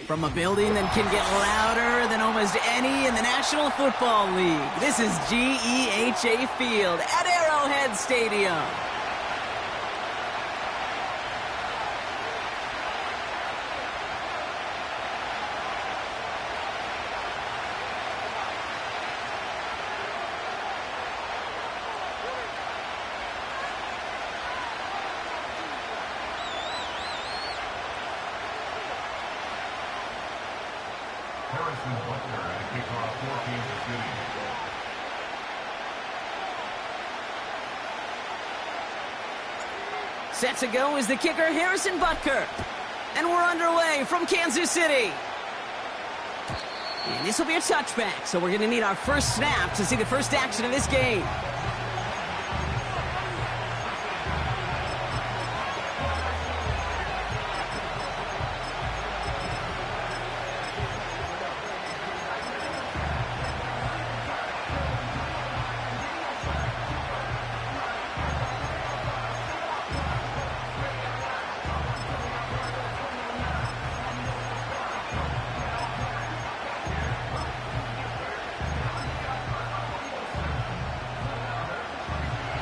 From a building that can get louder than almost any in the National Football League, this is GEHA Field at Arrowhead Stadium. Set to go is the kicker, Harrison Butker. And we're underway from Kansas City. And this will be a touchback, so we're going to need our first snap to see the first action of this game.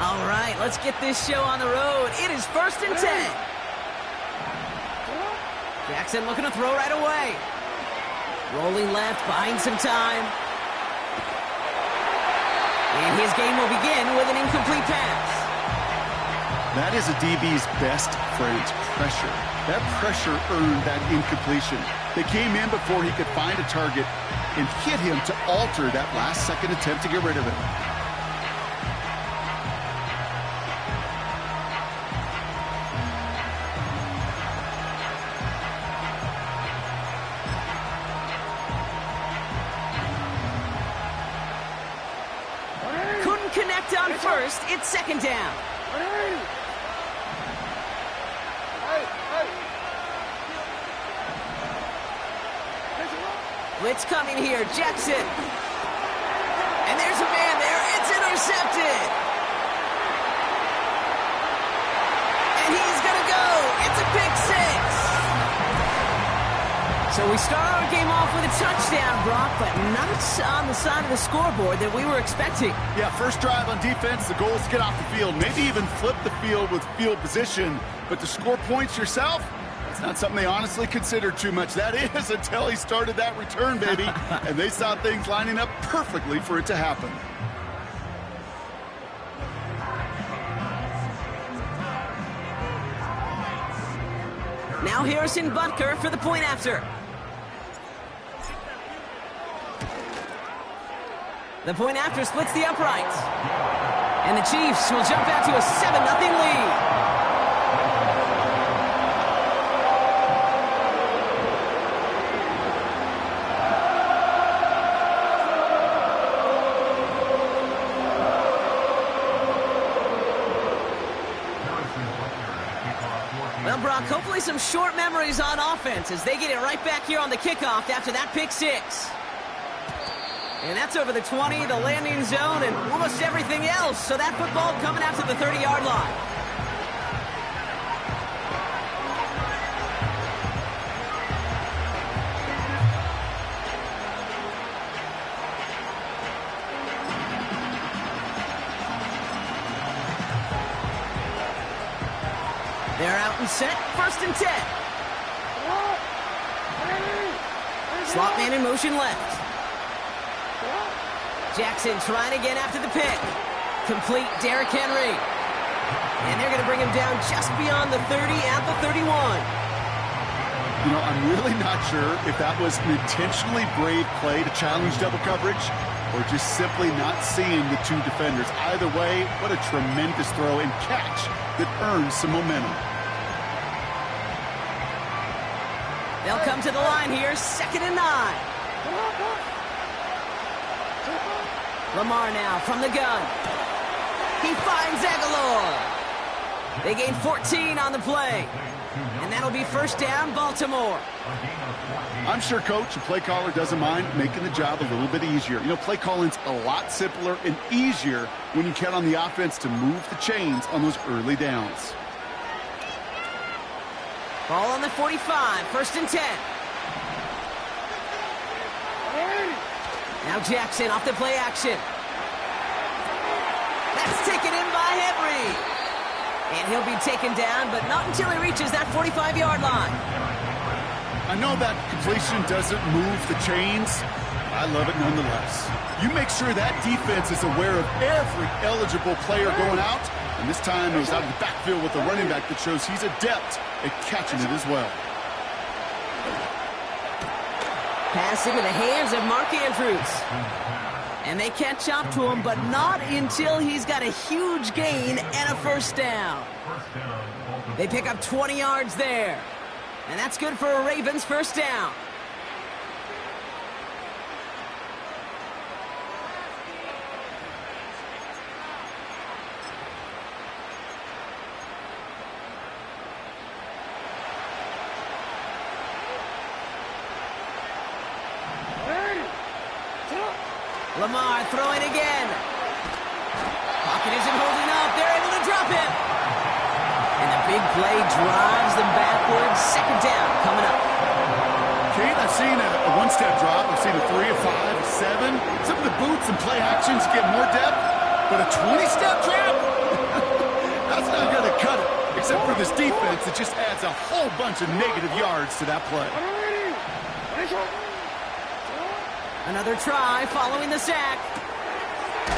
All right, let's get this show on the road. It is 1st and 10. Jackson looking to throw right away. Rolling left, buying some time. And his game will begin with an incomplete pass. That is a DB's best friend, pressure. That pressure earned that incompletion. They came in before he could find a target and hit him to alter that last-second attempt to get rid of it. Connect on first, it's 2nd down. Blitz coming here, Jackson. And there's a man there, it's intercepted. And he's gonna go, it's a pick 6. So we start our game off with a touchdown, Brock, but not on the side of the scoreboard that we were expecting. Yeah, first drive on defense, the goal is to get off the field, maybe even flip the field with field position. But to score points yourself, it's not something they honestly consider too much. That is until he started that return, baby. And they saw things lining up perfectly for it to happen. Now Harrison Butker for the point after. The point after splits the uprights. And the Chiefs will jump out to a 7-0 lead. Well, Brock, hopefully some short memories on offense as they get it right back here on the kickoff after that pick 6. And that's over the 20, the landing zone, and almost everything else. So that football coming out to the 30-yard line. They're out and set, 1st and 10. Slot man in motion left. Jackson trying again after the pick. Complete, Derrick Henry. And they're going to bring him down just beyond the 30 at the 31. You know, I'm really not sure if that was an intentionally brave play to challenge double coverage or just simply not seeing the two defenders. Either way, what a tremendous throw and catch that earns some momentum. They'll come to the line here, 2nd and 9. Lamar now from the gun. He finds Aguilar. They gain 14 on the play. And that'll be 1st down, Baltimore. I'm sure coach and play caller doesn't mind making the job a little bit easier. You know, play calling's a lot simpler and easier when you count on the offense to move the chains on those early downs. Ball on the 45, 1st and 10. Now Jackson off the play action. That's taken in by Henry. And he'll be taken down, but not until he reaches that 45-yard line. I know that completion doesn't move the chains. I love it nonetheless. You make sure that defense is aware of every eligible player going out. And this time it was out of the backfield with a running back that shows he's adept at catching it as well. Pass into the hands of Mark Andrews. And they catch up to him, but not until he's got a huge gain and a first down. They pick up 20 yards there. And that's good for a Ravens first down. Lamar throwing again. Pocket isn't holding up. They're able to drop him. And the big play drives them backwards. Second down coming up. Kate, I've seen a one-step drop. I've seen a 3, a 5, a 7. Some of the boots and play actions get more depth. But a 20-step drop? That's not going to cut it. Except for this defense, it just adds a whole bunch of negative yards to that play. Another try following the sack.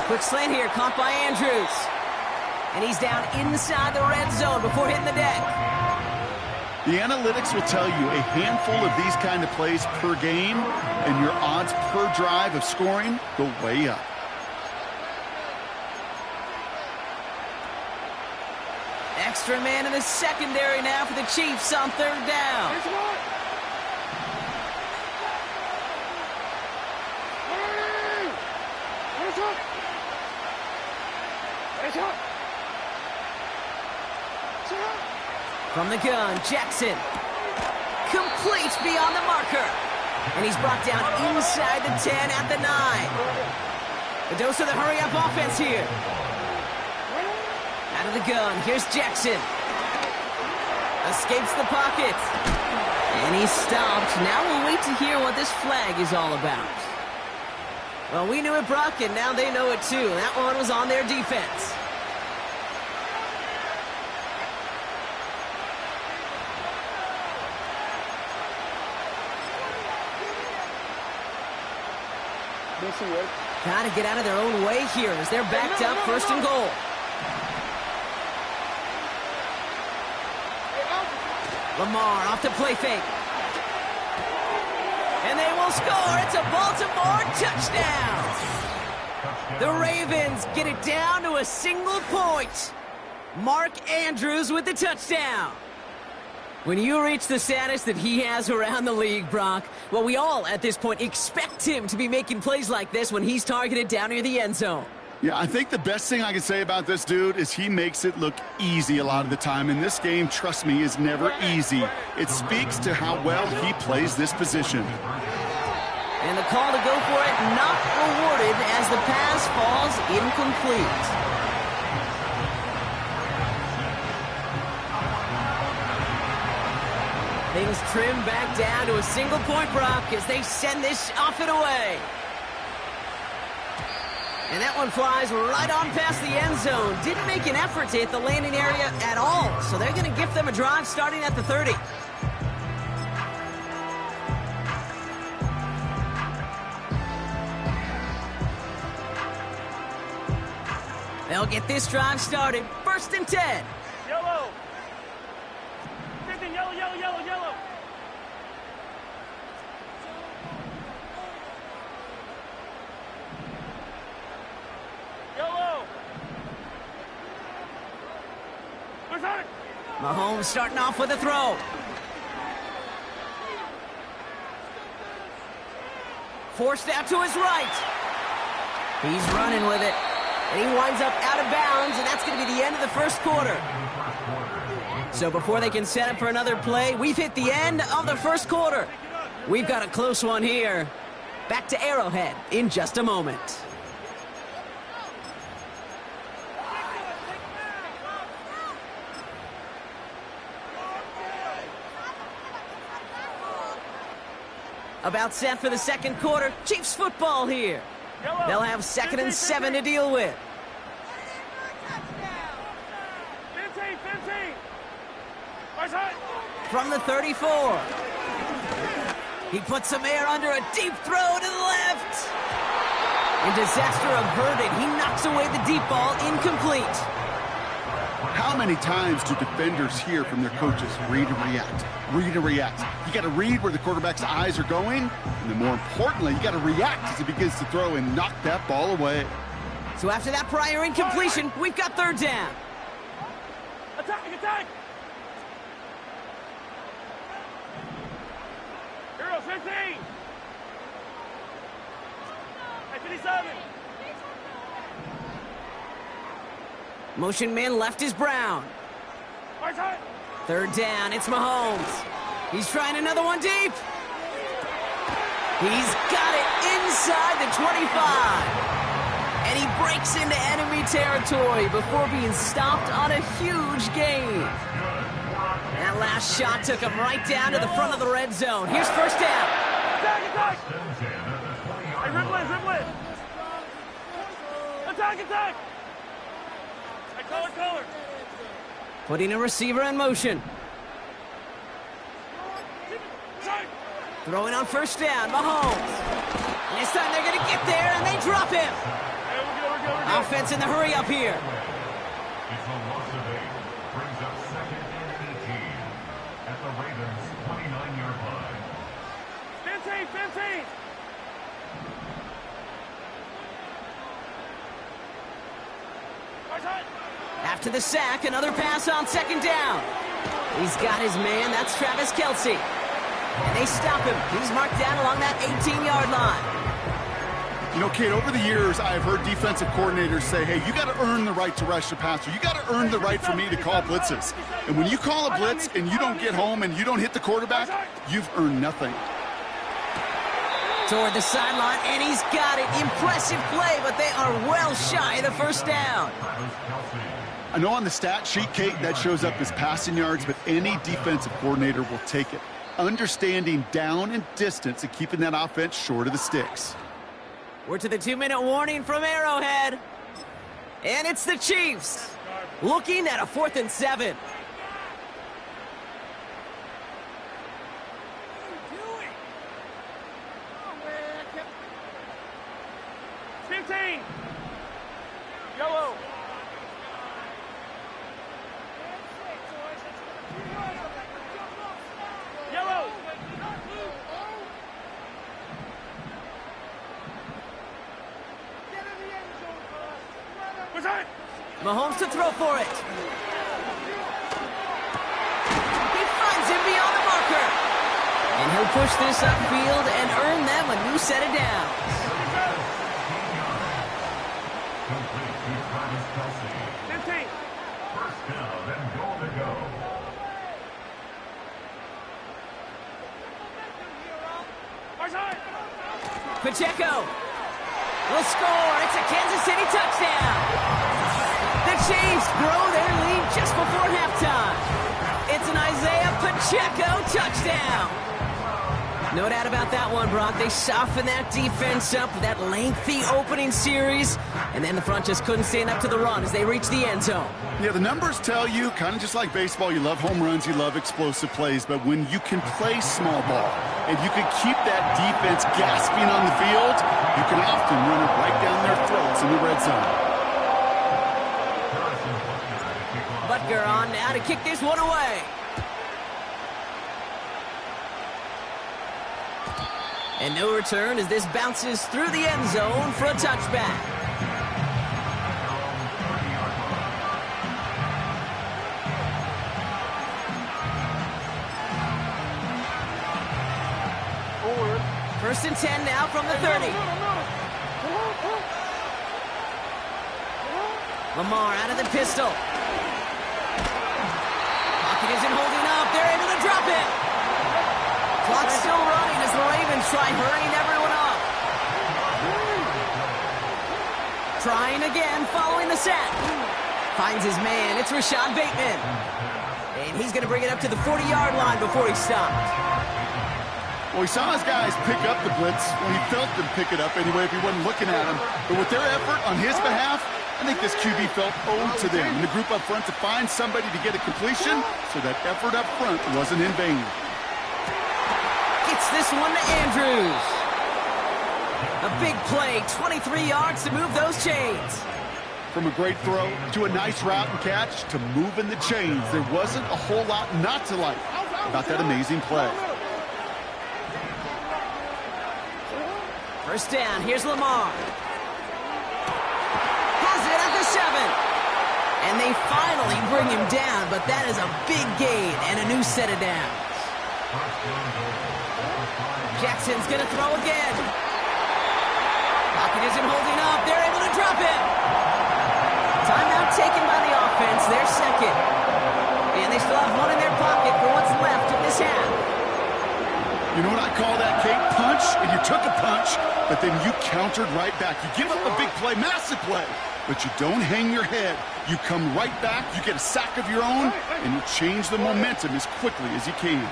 Quick slant here, caught by Andrews. And he's down inside the red zone before hitting the deck. The analytics will tell you a handful of these kind of plays per game, and your odds per drive of scoring go way up. Extra man in the secondary now for the Chiefs on third down. From the gun, Jackson. Complete beyond the marker. And he's brought down inside the 10 at the 9. A dose of the hurry-up offense here. Out of the gun, here's Jackson. Escapes the pocket. And he's stopped. Now we'll wait to hear what this flag is all about. Well, we knew it, Brock, and now they know it too. That one was on their defense. Got to get out of their own way here as they're backed up first and goal. Lamar off the play fake. And they will score. It's a Baltimore touchdown. The Ravens get it down to a single point. Mark Andrews with the touchdown. When you reach the status that he has around the league, Brock, well, we all at this point expect him to be making plays like this when he's targeted down near the end zone. Yeah, I think the best thing I can say about this dude is he makes it look easy a lot of the time. And this game, trust me, is never easy. It speaks to how well he plays this position. And the call to go for it not rewarded as the pass falls incomplete. Things trim back down to a single point, Brock, as they send this off and away. And that one flies right on past the end zone. Didn't make an effort to hit the landing area at all, so they're going to gift them a drive starting at the 30. They'll get this drive started. First and 10. Yellow. 15, yellow, yellow, yellow, yellow. Yellow. Where's that? Mahomes starting off with a throw. Forced out to his right. He's running with it. And he winds up out of bounds, and that's going to be the end of the first quarter. So before they can set up for another play, we've hit the end of the first quarter. We've got a close one here. Back to Arrowhead in just a moment. About set for the second quarter. Chiefs football here. Yellow. They'll have 2nd and 7 to deal with. 15. From the 34. He puts some air under a deep throw to the left. And disaster averted. He knocks away the deep ball, incomplete. How many times do defenders hear from their coaches, read and react, read and react? You got to read where the quarterback's eyes are going, and then more importantly, you got to react as he begins to throw and knock that ball away. So after that prior incompletion, we've got 3rd down. Attack! Hero 15. Hey, 57. Motion man left is Brown. 3rd down, it's Mahomes. He's trying another one deep. He's got it inside the 25. And he breaks into enemy territory before being stopped on a huge gain. That last shot took him right down to the front of the red zone. Here's 1st down. Attack! Hey, ripple it! Attack! Hey, color! Putting a receiver in motion. Throwing on 1st down, Mahomes. And this time they're going to get there, and they drop him. Hey, we're good. Offense in the hurry up here. It's a loss of 8. Brings up 2nd and 18 at the Ravens' 29-yard line. 15. After the sack, another pass on 2nd down. He's got his man. That's Travis Kelce. And they stop him. He's marked down along that 18-yard line. You know, Kate, over the years, I've heard defensive coordinators say, hey, you got to earn the right to rush the passer. You got to earn the right for me to call blitzes. And when you call a blitz and you don't get home and you don't hit the quarterback, you've earned nothing. Toward the sideline, and he's got it. Impressive play, but they are well shy of the 1st down. I know on the stat sheet, Kate, that shows up as passing yards, but any defensive coordinator will take it. Understanding down and distance and keeping that offense short of the sticks. We're to the 2-minute warning from Arrowhead. And it's the Chiefs looking at a 4th and 7. Yellow. Mahomes to throw for it. He finds him beyond the marker. And he'll push this upfield and earn them a new set of downs. Complete to Travis Kelce. 15. 1st down and goal to go. Pacheco will score. It's a Kansas City touchdown. The Chiefs grow their lead just before halftime. It's an Isaiah Pacheco touchdown. No doubt about that one, Brock. They softened that defense up with that lengthy opening series, and then the front just couldn't stand up to the run as they reached the end zone. Yeah, the numbers tell you, kind of just like baseball, you love home runs, you love explosive plays, but when you can play small ball and you can keep that defense gasping on the field, you can often run it right down their throats in the red zone. Butker on now to kick this one away. And no return as this bounces through the end zone for a touchback. First and 10 now from the 30. Lamar out of the pistol. Pocket isn't holding up. They're able to drop it. Clock's still running as the Ravens try hurrying everyone up. Trying again following the sack. Finds his man. It's Rashad Bateman. And he's going to bring it up to the 40-yard line before he stopped. Well, he saw his guys pick up the blitz. Well, he felt them pick it up anyway if he wasn't looking at him. But with their effort on his behalf, I think this QB felt owed to them and the group up front to find somebody to get a completion so that effort up front wasn't in vain. Gets this one to Andrews. A big play, 23 yards to move those chains. From a great throw to a nice route and catch to moving the chains, there wasn't a whole lot not to like about that amazing play. First down, here's Lamar. Has it at the 7. And they finally bring him down, but that is a big gain and a new set of downs. Jackson's going to throw again. Pocket isn't holding up. They're able to drop it. Timeout taken by the offense. Their second. And they still have one in their pocket for what's left of this half. You know what I call that, Kate? Punch, and you took a punch, but then you countered right back. You give up a big play, massive play, but you don't hang your head. You come right back, you get a sack of your own, and you change the momentum as quickly as you can.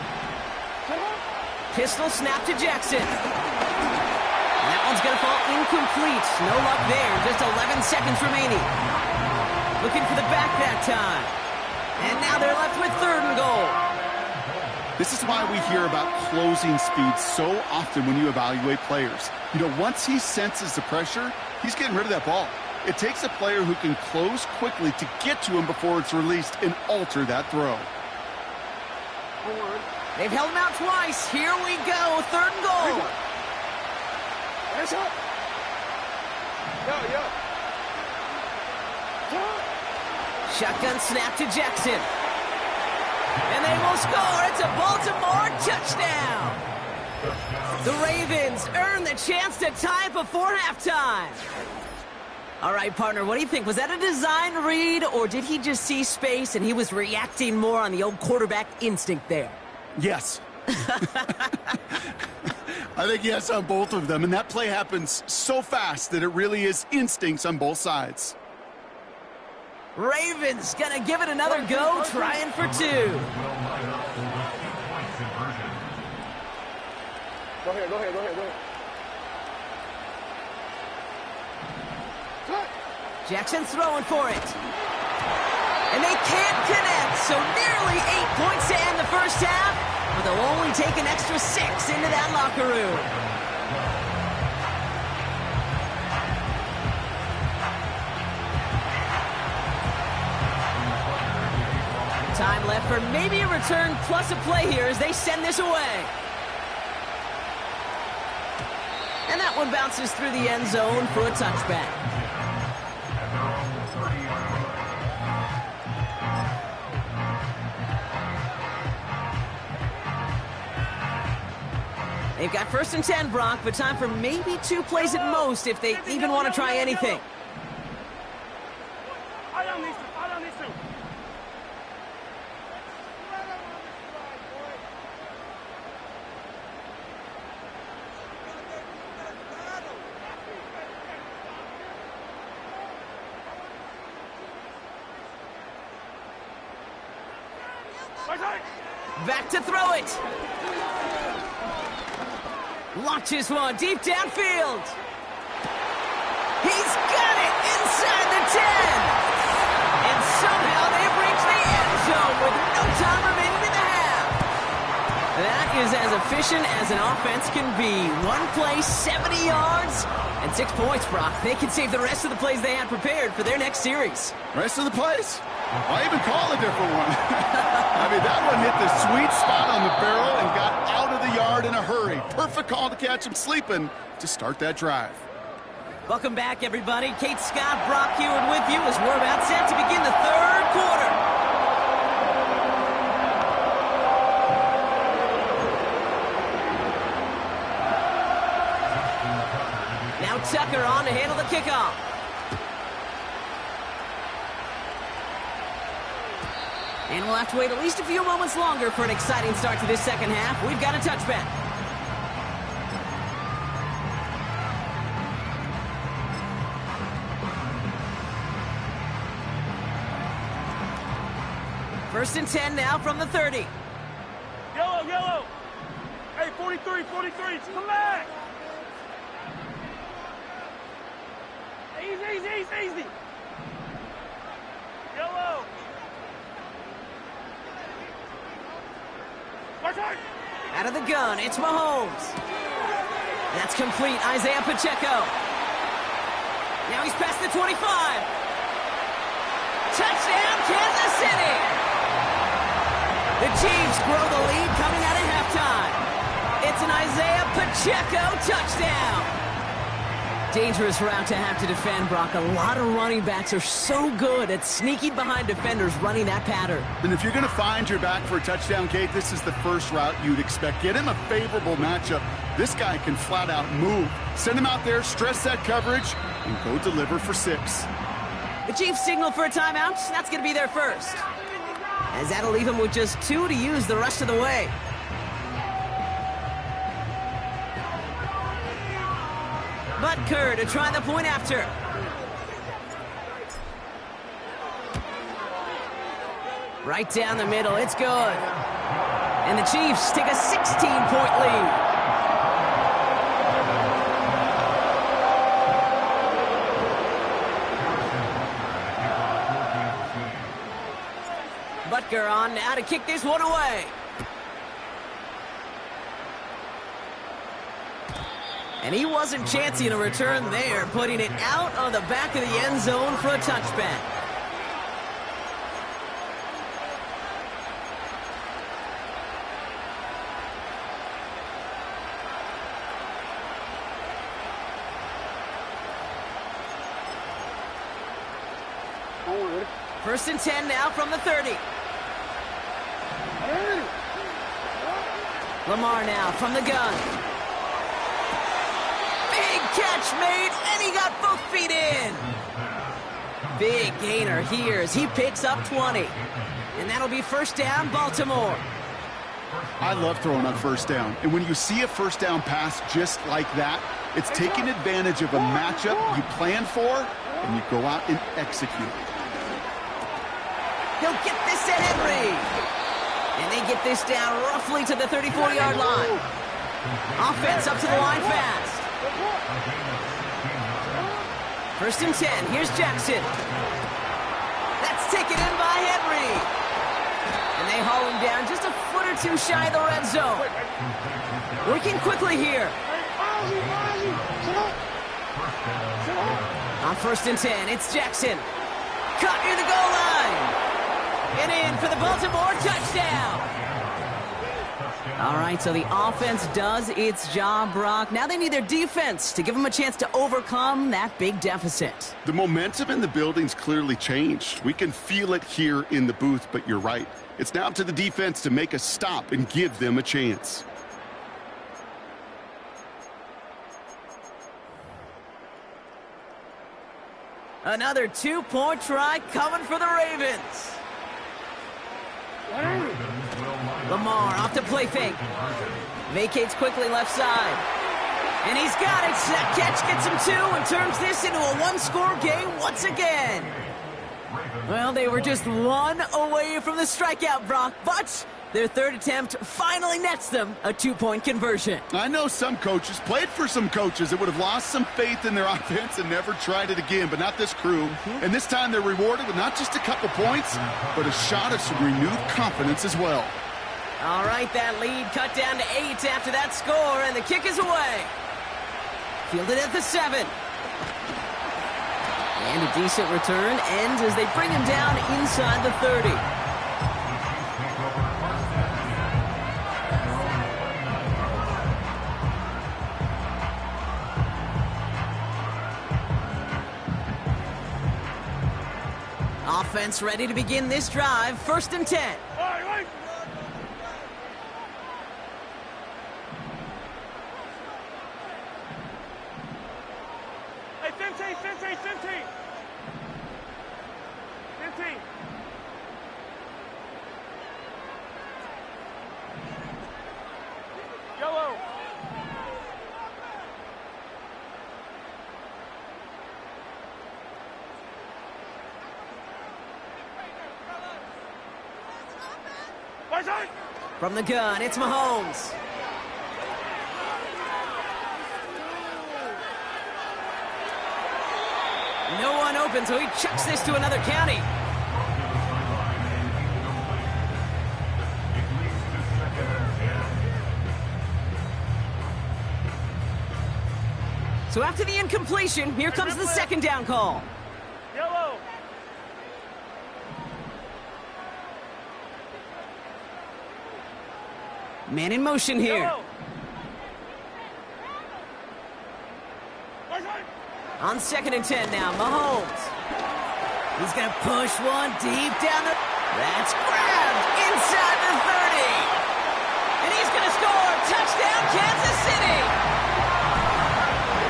Pistol snap to Jackson. And that one's going to fall incomplete. No luck there. Just 11 seconds remaining. Looking for the back that time. And now they're left with 3rd and goal. This is why we hear about closing speed so often when you evaluate players. You know, once he senses the pressure, he's getting rid of that ball. It takes a player who can close quickly to get to him before it's released and alter that throw. They've held him out twice. Here we go. 3rd and goal. Shotgun snap to Jackson. And they will score. It's a Baltimore touchdown. The Ravens earn the chance to tie it before halftime. All right, partner, what do you think? Was that a design read, or did he just see space and he was reacting more on the old quarterback instinct there? Yes. I think yes on both of them, and that play happens so fast that it really is instincts on both sides. Ravens gonna give it another go, trying for 2. Go ahead. Jackson throwing for it. And they can't connect, so nearly 8 points to end the first half, but they'll only take an extra 6 into that locker room. Time left for maybe a return plus a play here as they send this away. And that one bounces through the end zone for a touchback. They've got 1st and 10, Brock, but time for maybe 2 plays at most if they even want to try anything. I don't need to. Back to throw it. Launches one deep downfield. He's got it inside the 10. And somehow they've reached the end zone with no time remaining in the half. That is as efficient as an offense can be. One play, 70 yards, and 6 points, Brock. They can save the rest of the plays they had prepared for their next series. Rest of the plays? I even call a different one. I mean, that one hit the sweet spot on the barrel and got out of the yard in a hurry. Perfect call to catch him sleeping to start that drive. Welcome back, everybody. Kate Scott, Brock Heward with you as we're about set to begin the 3rd quarter. Now Tucker on to handle the kickoff. And we'll have to wait at least a few moments longer for an exciting start to this second half. We've got a touchback. First and 10 now from the 30. Yellow. Hey, Hey, 43, 43, come back. Easy, easy, easy, easy. Yellow. March hard. Out of the gun, it's Mahomes. That's complete, Isaiah Pacheco. Now he's past the 25. Touchdown, Kansas City. The Chiefs grow the lead coming out of halftime. It's an Isaiah Pacheco touchdown. Dangerous route to have to defend, Brock. A lot of running backs are so good at sneaking behind defenders running that pattern. And if you're going to find your back for a touchdown, Kate, this is the first route you'd expect. Get him a favorable matchup. This guy can flat out move. Send him out there, stress that coverage, and go deliver for 6. The Chiefs signal for a timeout. That's going to be their first, as that'll leave him with just 2 to use the rest of the way. Butker to try the point after. Right down the middle, it's good. And the Chiefs take a 16-point lead. Butker on now to kick this one away. And he wasn't chancing a return there, putting it out on the back of the end zone for a touchback. First and 10 now from the 30. Lamar now from the gun. Big catch made, and he got both feet in. Big gainer here as he picks up 20. And that'll be first down, Baltimore. I love throwing on first down. And when you see a first down pass just like that, it's taking advantage of a matchup you plan for, and you go out and execute. He'll get this to Henry. And they get this down roughly to the 34-yard line. Offense up to the line fast. First and 10. Here's Jackson. That's taken in by Henry. And they haul him down just a foot or two shy of the red zone. Working quickly here. On first and 10, it's Jackson. Caught near the goal line. And in for the Baltimore touchdown. All right, so the offense does its job, Brock. Now they need their defense to give them a chance to overcome that big deficit. The momentum in the building's clearly changed. We can feel it here in the booth, but you're right. It's now up to the defense to make a stop and give them a chance. Another two-point try coming for the Ravens. Lamar off to play fake. Vacates quickly left side. And he's got it. That catch gets him 2 and turns this into a one-score game once again. Well, they were just 1 away from the strikeout, Brock, but their third attempt finally nets them a 2-point conversion. I know some coaches, played for some coaches that would have lost some faith in their offense and never tried it again, but not this crew. And this time they're rewarded with not just a couple points, but a shot of some renewed confidence as well. All right, that lead cut down to 8 after that score, and the kick is away. Fielded at the 7. And a decent return ends as they bring him down inside the 30. Offense ready to begin this drive. First and 10. Hey, 15, 15, 15. 15. Yellow. From the gun, it's Mahomes. No one open, so he chucks this to another county. So after the incompletion, here comes the second down call. Yellow. Man in motion here. Yellow. Right side. On 2nd and 10 now, Mahomes. He's going to push one deep down the... That's grabbed inside the 30. And he's going to score. Touchdown, Kansas City.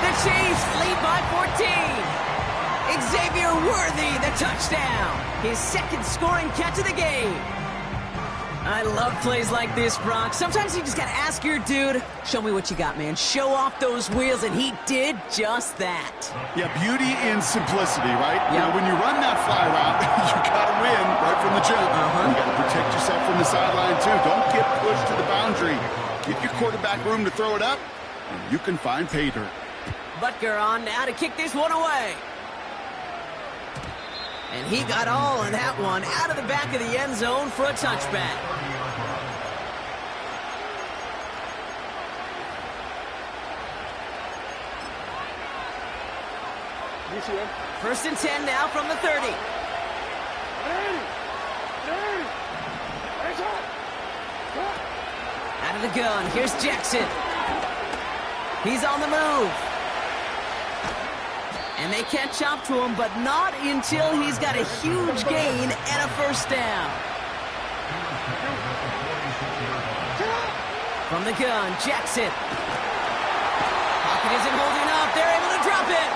The Chiefs lead by 14. Xavier Worthy, the touchdown. His second scoring catch of the game. I love plays like this, Brock. Sometimes you just got to ask your dude, show me what you got, man. Show off those wheels, and he did just that. Yeah, beauty in simplicity, right? Yeah. You know, when you run that fly route, you got to win right from the jump. You got to protect yourself from the sideline, too. Don't get pushed to the boundary. Give your quarterback room to throw it up, and you can find pay dirt. Butker on now to kick this one away. And he got all of that one out of the back of the end zone for a touchback. First and 10 now from the 30. Out of the gun, here's Jackson. He's on the move. And they catch up to him, but not until he's got a huge gain and a first down. From the gun, Jackson. Pocket isn't holding up. They're able to drop it.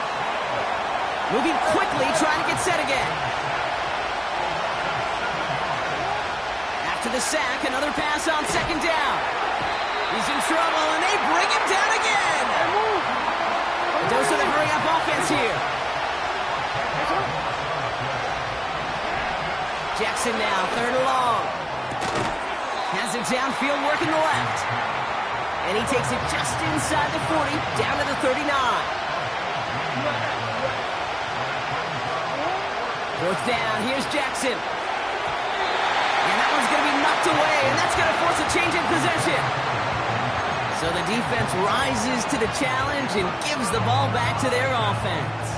Moving quickly, trying to get set again. After the sack, another pass on 2nd down. He's in trouble, and they bring him down again. A dose of the hurry-up offense here. Jackson now, 3rd and long. Has it downfield, working the left. And he takes it just inside the 40, down to the 39. 4th down, here's Jackson. And that one's going to be knocked away, and that's going to force a change in possession. So the defense rises to the challenge and gives the ball back to their offense.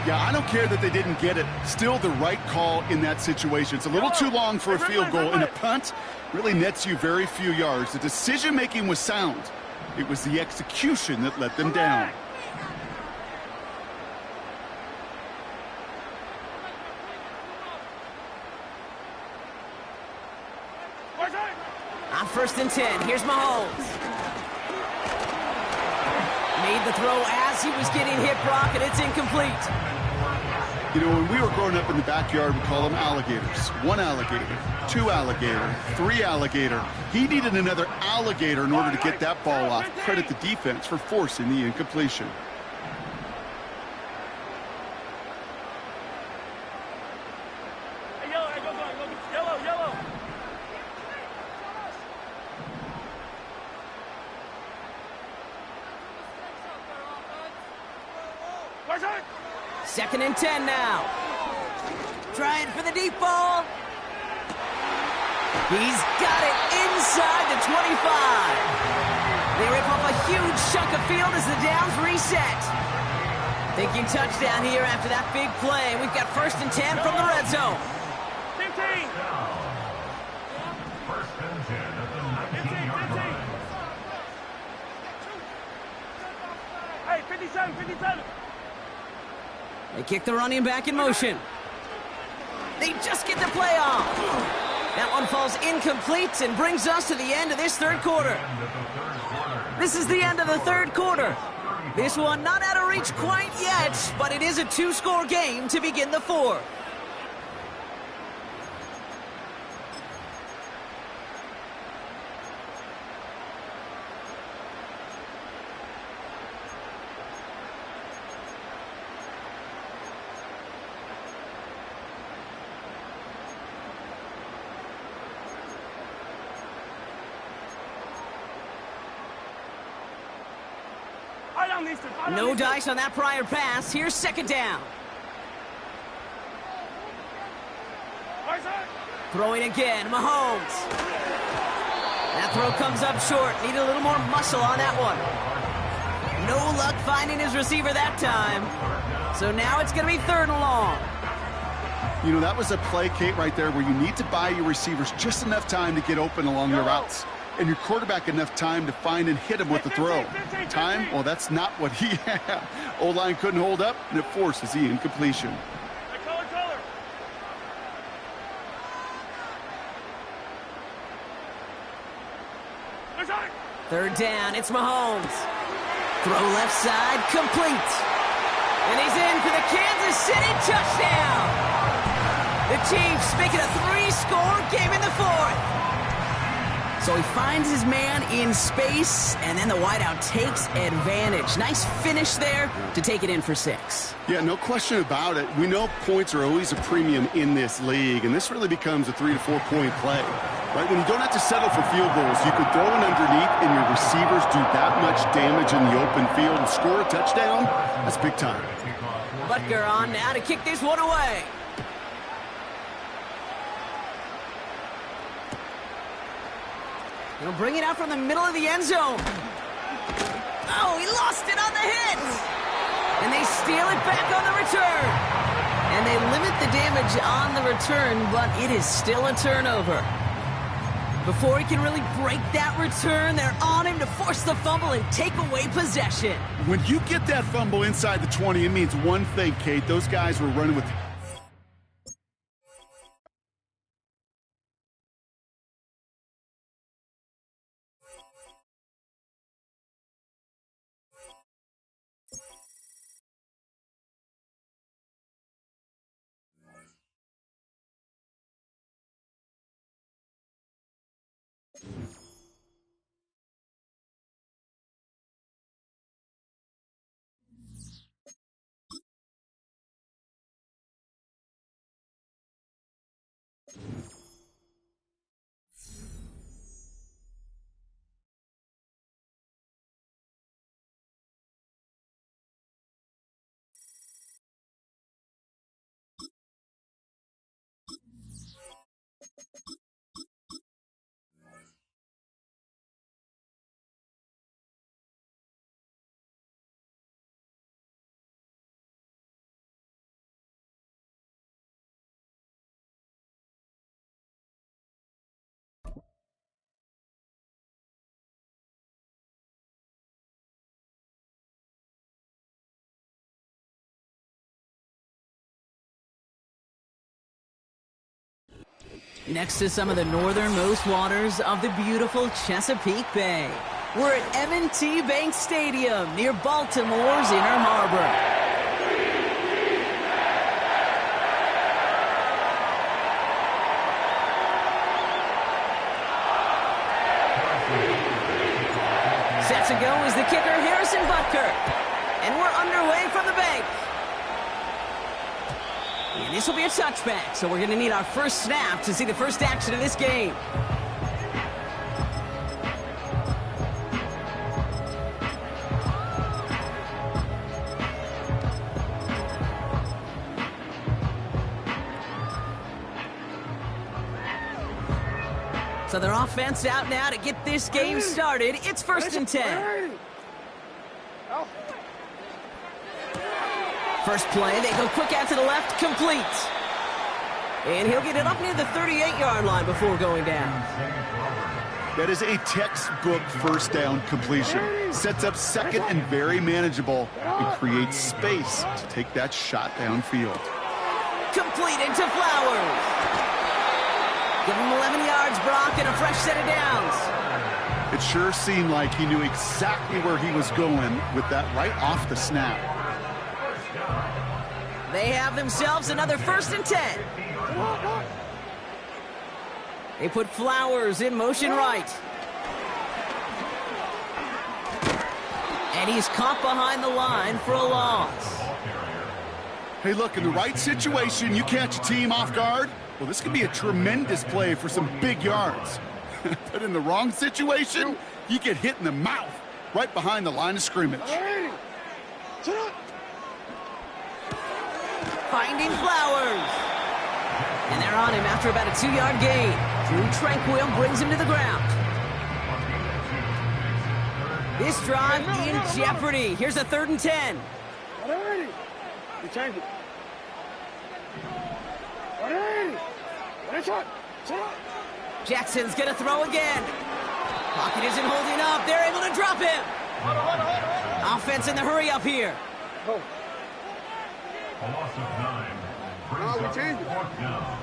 Yeah, I don't care that they didn't get it. Still the right call in that situation. It's a little too long for a field goal, and a punt really nets you very few yards. The decision-making was sound. It was the execution that let them down. On 1st and 10, here's Mahomes. Made the throw as he was getting hit, Brock, and it's incomplete. You know, when we were growing up in the backyard, we call them alligators. 1 alligator, 2 alligator, 3 alligator. He needed another alligator in order to get that ball off. Credit the defense for forcing the incompletion. Yellow. 2nd and 10 now. Trying for the deep ball. He's got it inside the 25. They rip off a huge chunk of field as the downs reset. Thinking touchdown here after that big play. We've got 1st and 10 from the red zone. 15. First and 10 at the 19-yard line. Hey, 57. They kick the running back in motion. They just get the play off. That one falls incomplete and brings us to the end of this 3rd quarter. This is the end of the 3rd quarter. This one not out of reach quite yet, but it is a 2-score game to begin the 4th. Right down, Easton. Find No out, Easton. dice on that prior pass. Here's second down. Right side. Throwing again, Mahomes. That throw comes up short. Need a little more muscle on that one. No luck finding his receiver that time. So now it's going to be 3rd and long. You know, that was a play, Kate, right there where you need to buy your receivers just enough time to get open along their routes. And your quarterback enough time to find and hit him with the throw. Time? Well, that's not what he had. O-line couldn't hold up, and it forces the incompletion. Hey, color. Right side. 3rd down, it's Mahomes. Throw left side, complete. And he's in for the Kansas City touchdown. The Chiefs make it a 3-score game in the 4th. So he finds his man in space, and then the wideout takes advantage. Nice finish there to take it in for 6. Yeah, no question about it. We know points are always a premium in this league, and this really becomes a 3 to 4 point play. Right? When you don't have to settle for field goals, you could throw it underneath, and your receivers do that much damage in the open field and score a touchdown. That's big time. Butker on now to kick this one away. He'll bring it out from the middle of the end zone. Oh, he lost it on the hit. And they steal it back on the return. And they limit the damage on the return, but it is still a turnover. Before he can really break that return, they're on him to force the fumble and take away possession. When you get that fumble inside the 20, it means one thing, Kate. Those guys were running with... Next to some of the northernmost waters of the beautiful Chesapeake Bay, we're at M&T Bank Stadium near Baltimore's Inner Harbor. Set to go is the kicker, Harrison Butker. And we're underway from the bank. And this will be a touchback, so we're going to need our first snap to see the first action of this game. So their offense out now to get this game started. It's 1st and 10. First play, they go quick out to the left, complete. And he'll get it up near the 38-yard line before going down. That is a textbook first down completion. Sets up second and very manageable and creates space to take that shot downfield. Complete into Flowers. Give him 11 yards, Brock, and a fresh set of downs. It sure seemed like he knew exactly where he was going with that right off the snap. They have themselves another 1st and 10. They put Flowers in motion right. And he's caught behind the line for a loss. Hey, look, in the right situation, you catch a team off guard. Well, this could be a tremendous play for some big yards. But in the wrong situation, you get hit in the mouth right behind the line of scrimmage. Finding Flowers. And they're on him after about a 2-yard gain. Drew Tranquil brings him to the ground. This drive in jeopardy. Here's a 3rd and 10. You change it. Jackson's going to throw again. Pocket isn't holding up. They're able to drop him. Offense in the hurry up here. A loss of 9. Brings up 4th down.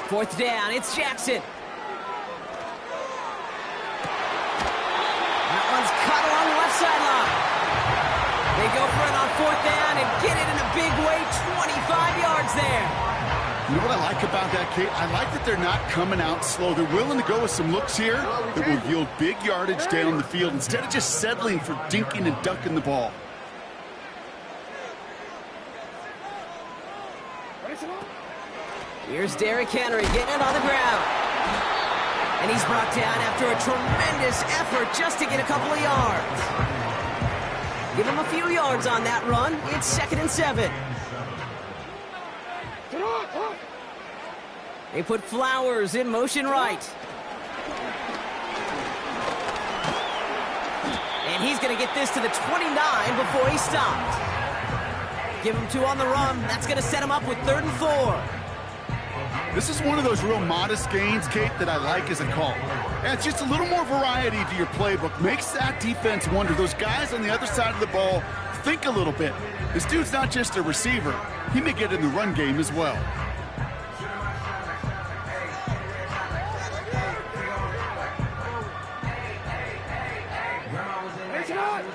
4th down. It's Jackson. That one's cut along the left sideline. They go for it on 4th down and get it in a big way. 25 yards there. You know what I like about that, Kate? I like that they're not coming out slow. They're willing to go with some looks here that will yield big yardage down the field instead of just settling for dinking and dunking the ball. Here's Derrick Henry getting it on the ground. And he's brought down after a tremendous effort just to get a couple of yards. Give him a few yards on that run. It's 2nd and 7. They put Flowers in motion right. And he's going to get this to the 29 before he stopped. Give him 2 on the run. That's going to set him up with 3rd and 4. This is one of those real modest gains, Kate, that I like as a call. And it's just a little more variety to your playbook. Makes that defense wonder. Those guys on the other side of the ball think a little bit. This dude's not just a receiver. He may get in the run game as well.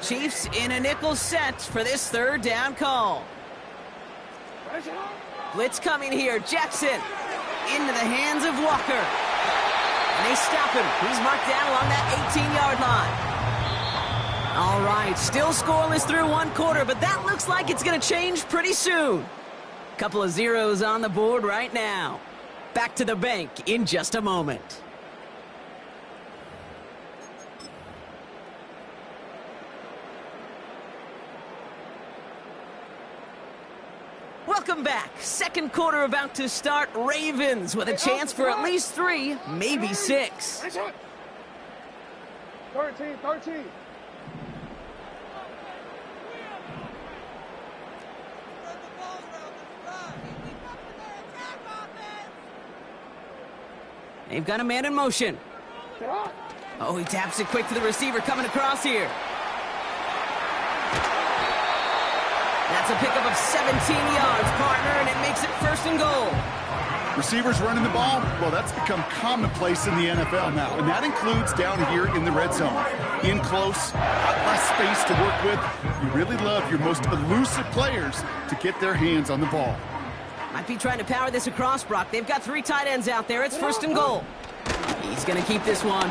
Chiefs in a nickel set for this 3rd down call. Blitz coming here. Jackson into the hands of Walker. And they stop him. He's marked down along that 18-yard line. All right, still scoreless through 1 quarter, but that looks like it's going to change pretty soon. Couple of zeros on the board right now. Back to the bank in just a moment. Welcome back. 2nd quarter about to start. Ravens with a chance for at least 3, maybe 6. 13. They've got a man in motion. Oh, he taps it quick to the receiver coming across here. That's a pickup of 17 yards, partner, and it makes it 1st and goal. Receivers running the ball, well, that's become commonplace in the NFL now, and that includes down here in the red zone. In close, less space to work with. You really love your most elusive players to get their hands on the ball. Might be trying to power this across, Brock. They've got 3 tight ends out there. It's 1st and goal. He's going to keep this one.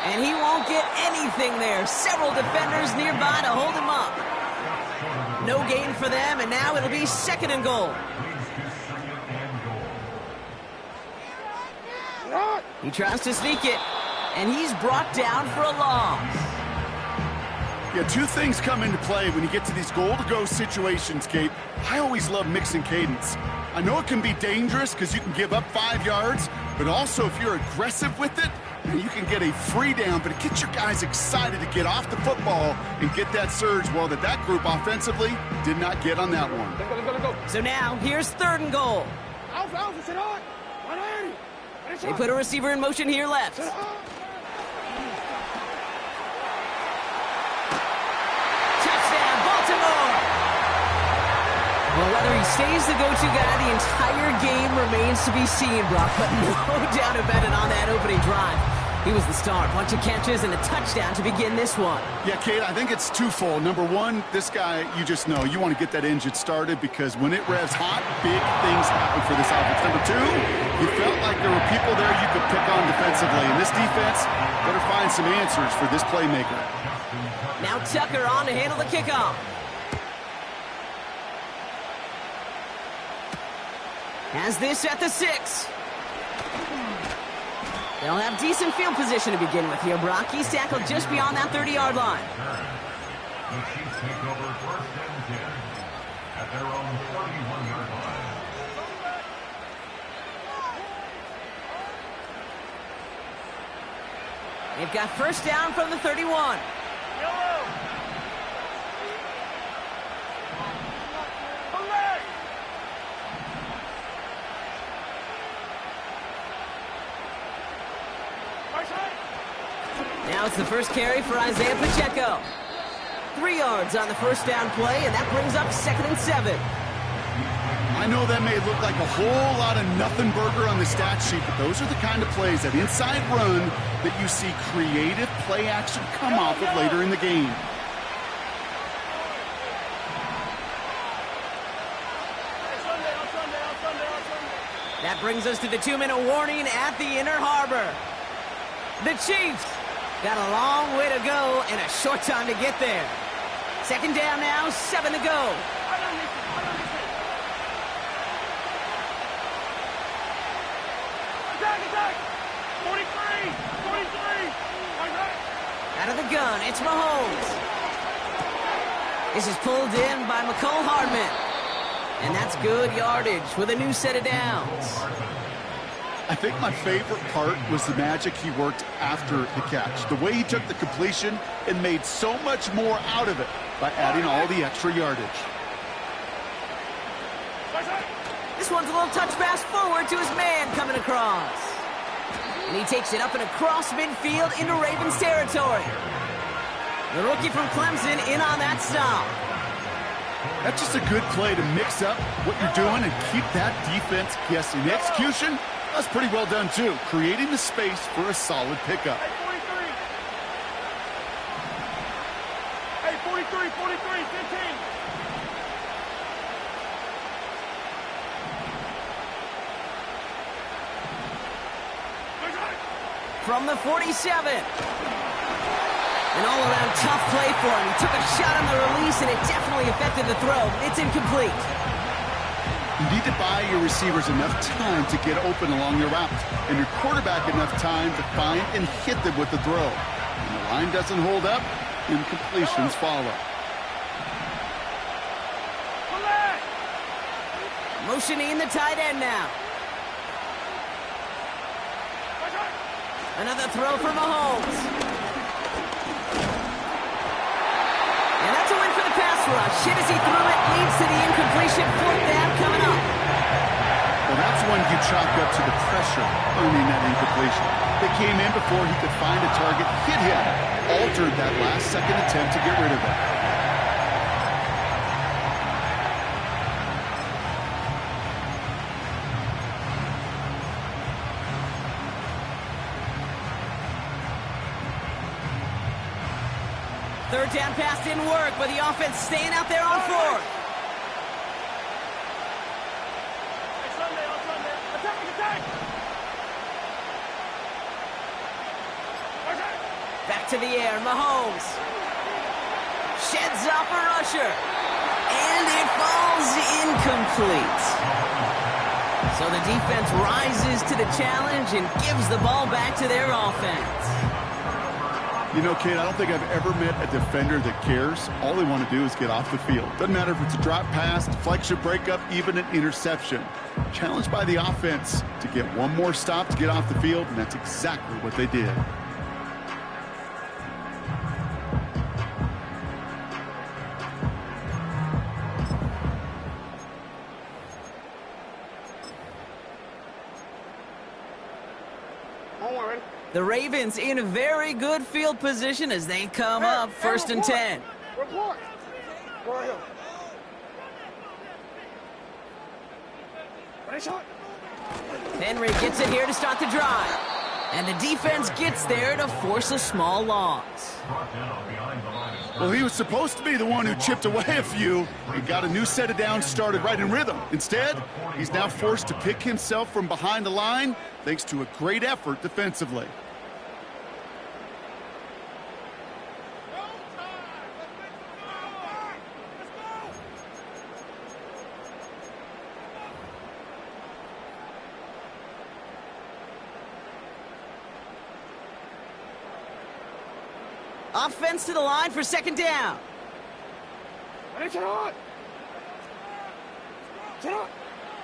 And he won't get anything there. Several defenders nearby to hold him up. No gain for them, and now it'll be 2nd and goal. He tries to sneak it, and he's brought down for a loss. Yeah, 2 things come into play when you get to these goal-to-go situations, Kate. I always love mixing cadence. I know it can be dangerous because you can give up 5 yards, but also if you're aggressive with it, you can get a free down, but it gets your guys excited to get off the football and get that surge. Well, that group offensively did not get on that one. So now, here's 3rd and goal. They put a receiver in motion here left. Touchdown, Baltimore! Well, whether he stays the go-to guy the entire game remains to be seen, Brock, but no doubt about it on that opening drive. He was the star. Bunch of catches and a touchdown to begin this one. Yeah, Kate, I think it's twofold. Number one, this guy, you just know, you want to get that engine started because when it revs hot, big things happen for this offense. Number 2, you felt like there were people there you could pick on defensively. And this defense better find some answers for this playmaker. Now Tucker on to handle the kickoff. Has this at the 6. They'll have decent field position to begin with here, Brock. He's tackled just beyond that 30-yard line. The Chiefs take over first and 10 at their own 31-yard line. They've got first down from the 31. Now it's the first carry for Isaiah Pacheco. 3 yards on the first down play, and that brings up 2nd and 7. I know that may look like a whole lot of nothing burger on the stat sheet, but those are the kind of plays, that inside run, that you see creative play action come off of later in the game. That brings us to the 2-minute warning at the Inner Harbor. The Chiefs got a long way to go and a short time to get there. 2nd down now, 7 to go. Out of the gun, it's Mahomes. This is pulled in by McCole Hardman. And that's good yardage with a new set of downs. I think my favorite part was the magic he worked after the catch. The way he took the completion and made so much more out of it by adding all the extra yardage. This one's a little touch pass forward to his man coming across. And he takes it up and across midfield into Ravens territory. The rookie from Clemson in on that stop. That's just a good play to mix up what you're doing and keep that defense guessing. The execution, that's pretty well done too, creating the space for a solid pickup. Hey, 43, 15. From the 47. An all-around tough play for him. He took a shot on the release, and it definitely affected the throw. It's incomplete. You need to buy your receivers enough time to get open along your route, and your quarterback enough time to find and hit them with the throw. When the line doesn't hold up, incompletions follow. Motioning the tight end now. Another throw for Mahomes. And that's a win for the pass rush. Hit as he threw it, leads to the incompletion. 4th down coming up. Well, that's one you chalk up to the pressure earning that incompletion. They came in before he could find a target, hit him, altered that last-second attempt to get rid of it. Third down pass didn't work, but the offense staying out there on 4th. Back to the air, Mahomes. Sheds off a rusher. And it falls incomplete. So the defense rises to the challenge and gives the ball back to their offense. You know, Kate, I don't think I've ever met a defender that cares. All they want to do is get off the field. Doesn't matter if it's a drop pass, deflection, breakup, even an interception. Challenged by the offense to get one more stop to get off the field, and that's exactly what they did. The Ravens in a very good field position as they come up 1st and 10. Report. Henry gets it here to start the drive. And the defense gets there to force a small loss. Well, he was supposed to be the one who chipped away a few and got a new set of downs started right in rhythm. Instead, he's now forced to pick himself from behind the line thanks to a great effort defensively. Offense to the line for second down.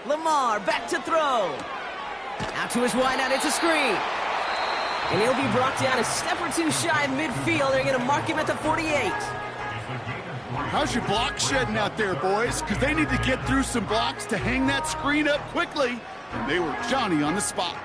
Lamar back to throw. Out to his wideout, it's a screen. And he'll be brought down a step or two shy of midfield. They're going to mark him at the 48. How's your block shedding out there, boys? Because they need to get through some blocks to hang that screen up quickly. And they were Johnny on the spot.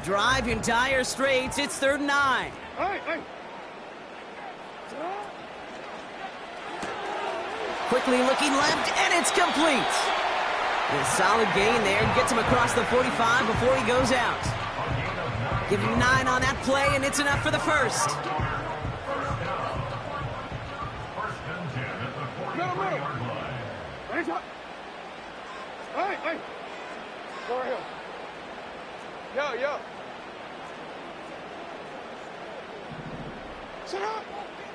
Drive in dire straits. It's 3rd and 9. Quickly looking left, and it's complete. A solid gain there. Gets him across the 45 before he goes out. Give him 9 on that play, and it's enough for the first. Yo.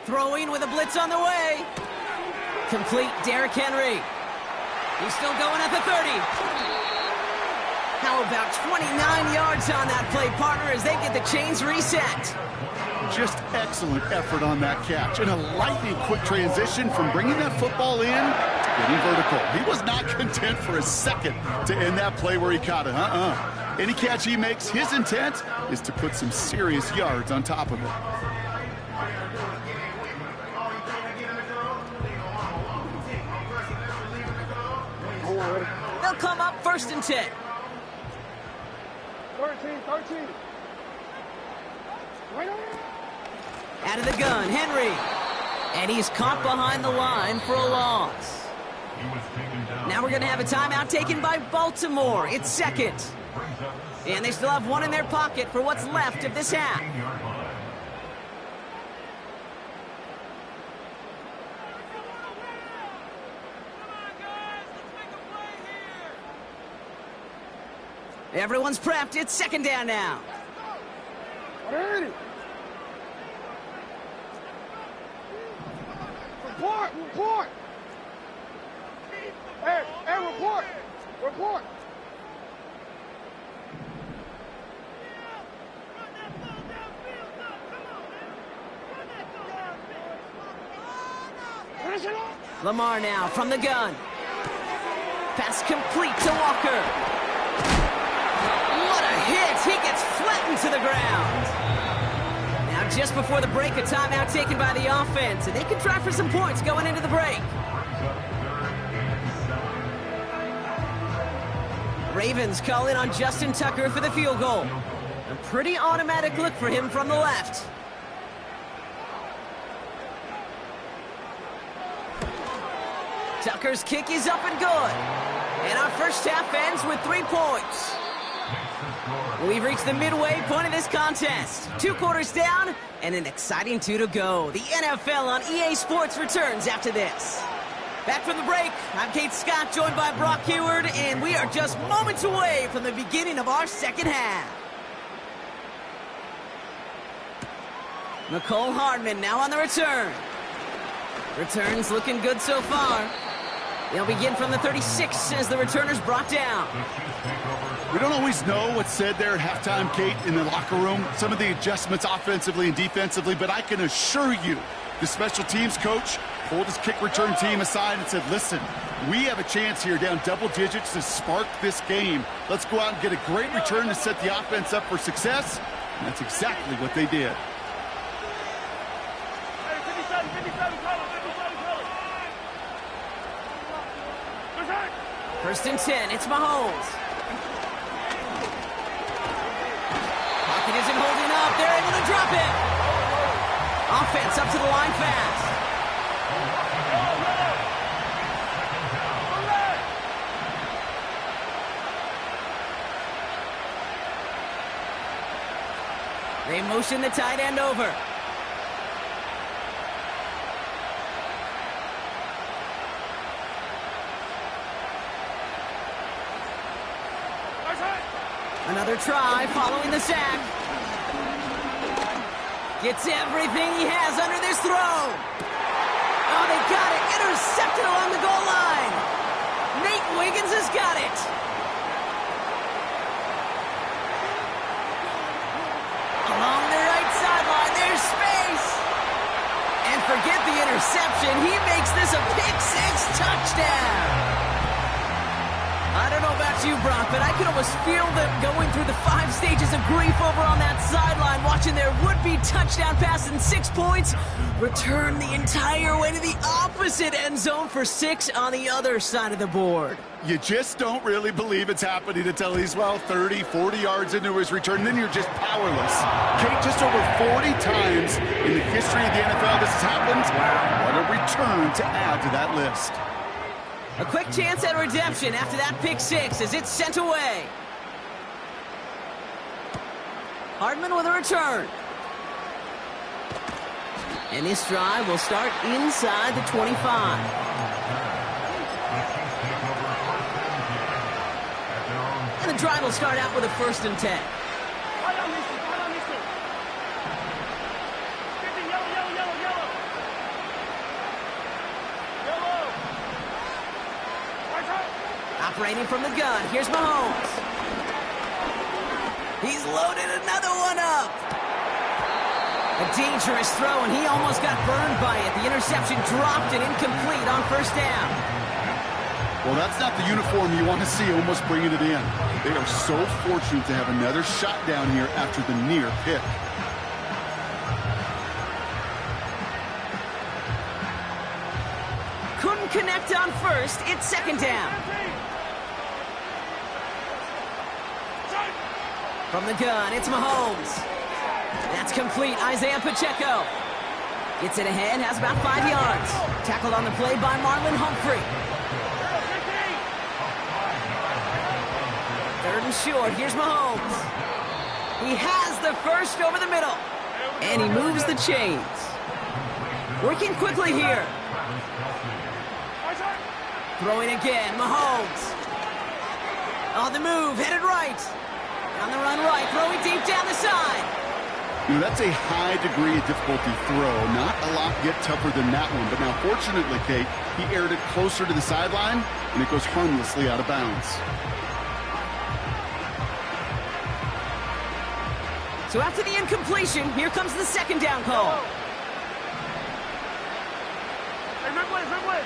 Throwing with a blitz on the way. Complete, Derrick Henry. He's still going at the 30. How about 29 yards on that play, partner, as they get the chains reset. Just excellent effort on that catch. And a lightning quick transition from bringing that football in to getting vertical. He was not content for a second to end that play where he caught it. Any catch he makes, his intent is to put some serious yards on top of it. They'll come up 1st and 10. 13. Out of the gun, Henry. And he's caught behind the line for a loss. Now we're going to have a timeout taken by Baltimore. It's 2nd. And they still have 1 in their pocket for what's left of this half. Everyone's prepped. It's 2nd down now. Report! Hey, report! Lamar now from the gun. Pass complete to Walker. What a hit! He gets flattened to the ground. Now just before the break, a timeout taken by the offense, and they can try for some points going into the break. Ravens call in on Justin Tucker for the field goal. A pretty automatic look for him from the left. Tucker's kick is up and good. And our first half ends with 3 points. We've reached the midway point of this contest. 2 quarters down and an exciting 2 to go. The NFL on EA Sports returns after this. Back from the break, I'm Kate Scott, joined by Brock Heward, and we are just moments away from the beginning of our second half. Nicole Hardman now on the return. Returns looking good so far. They'll begin from the 36 as the returner's brought down. We don't always know what's said there at halftime, Kate, in the locker room. Some of the adjustments offensively and defensively, but I can assure you the special teams coach pulled his kick return team aside and said, listen, we have a chance here down double digits to spark this game. Let's go out and get a great return to set the offense up for success. And that's exactly what they did. First and 10, it's Mahomes. Pocket isn't holding up. They're able to drop it. Offense up to the line fast. They motion the tight end over. Another try following the sack. Gets everything he has under this throw. Oh, they got it. Intercepted along the goal line. Nate Wiggins has got it. Along the right sideline, there's space. And forget the interception. He makes this a pick-6 touchdown. I don't know about you, Brock, but I can almost feel them going through the 5 stages of grief over on that sideline, watching their would-be touchdown pass in 6 points return the entire way to the opposite end zone for 6 on the other side of the board. You just don't really believe it's happening until he's, well, 30, 40 yards into his return, and then you're just powerless. Kate, just over 40 times in the history of the NFL this has happened. Wow. What a return to add to that list. A quick chance at redemption after that pick-6 as it's sent away. Hardman with a return. And this drive will start inside the 25. And the drive will start out with a 1st and 10. Operating from the gun, here's Mahomes. He's loaded another one up. A dangerous throw, and he almost got burned by it. The interception dropped and incomplete on 1st down. Well, that's not the uniform you want to see almost bringing it in. They are so fortunate to have another shot down here after the near pick. Couldn't connect on 1st, it's 2nd down. From the gun, it's Mahomes. That's complete. Isaiah Pacheco gets it ahead, has about 5 yards. Tackled on the play by Marlon Humphrey. 3rd and short. Here's Mahomes. He has the 1st over the middle. And he moves the chains. Working quickly here. Throwing again. Mahomes. On the move, headed right. On the run right, throwing deep down the side. You know, that's a high degree of difficulty throw. Not a lot get tougher than that one. But now, fortunately, Kate, he aired it closer to the sideline, and it goes harmlessly out of bounds. So after the incompletion, here comes the 2nd down call. Hey, red way.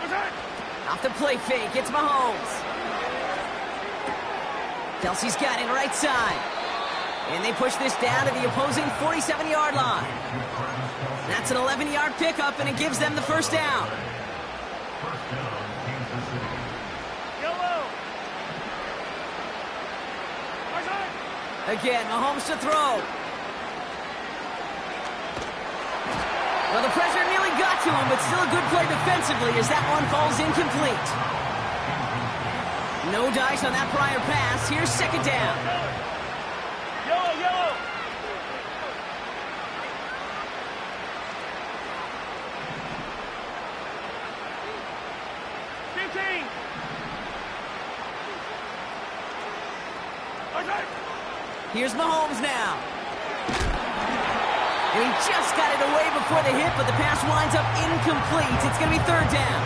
Attack! Off the play fake, it's Mahomes. Kelsey's got it right side. And they push this down to the opposing 47-yard line. That's an 11-yard pickup, and it gives them the 1st down. Again, Mahomes to throw. Well, the pressure nearly got to him, but still a good play defensively as that one falls incomplete. No dice on that prior pass. Here's 2nd down. Yellow. 15. Here's Mahomes now. And he just got it away before the hit, but the pass winds up incomplete. It's going to be 3rd down.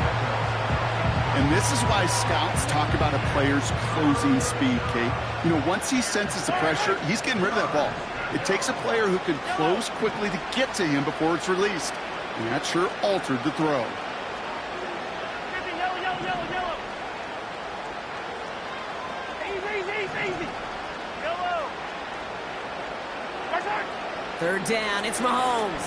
And this is why scouts talk about a player's closing speed, Kate. You know, once he senses the pressure, he's getting rid of that ball. It takes a player who can close quickly to get to him before it's released. And that sure altered the throw. Yellow. Easy. Yellow. 3rd down, it's Mahomes.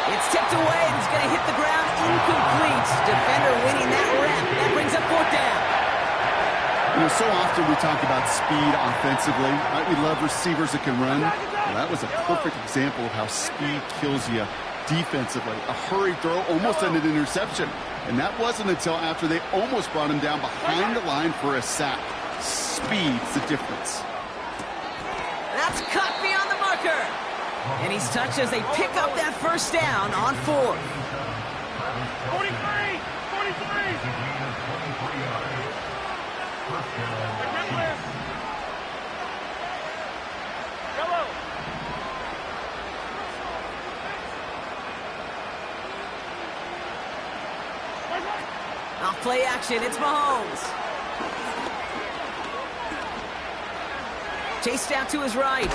It's tipped away, and it's going to hit the ground incomplete. Defender winning that rep. That brings up 4th down. You know, so often we talk about speed offensively. Right? We love receivers that can run. Well, that was a perfect example of how speed kills you defensively. A hurried throw almost ended an interception. And that wasn't until after they almost brought him down behind the line for a sack. Speed's the difference. That's cut beyond the marker. And he's touched as they pick up that 1st down on 4th. 43. It's a gain of 23 yards. First down, Chiefs. Yellow. Off play action, it's Mahomes. Chased out to his right.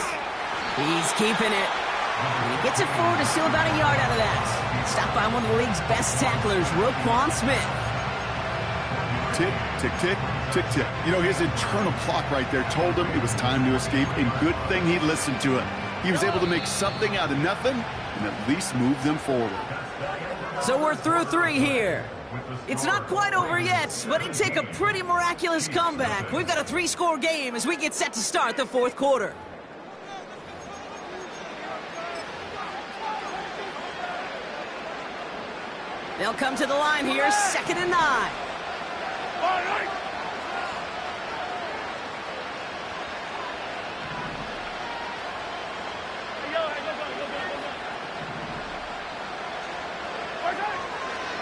He's keeping it. And he gets it forward to still about a yard out of that. Stopped by one of the league's best tacklers, Roquan Smith. Tick, tick, tick, tick, tick. You know, his internal clock right there told him it was time to escape, and good thing he listened to it. He was able to make something out of nothing and at least move them forward. So we're through 3 here. It's not quite over yet, but it'd take a pretty miraculous comeback. We've got a 3-score game as we get set to start the 4th quarter. They'll come to the line here, 2nd and 9. All right.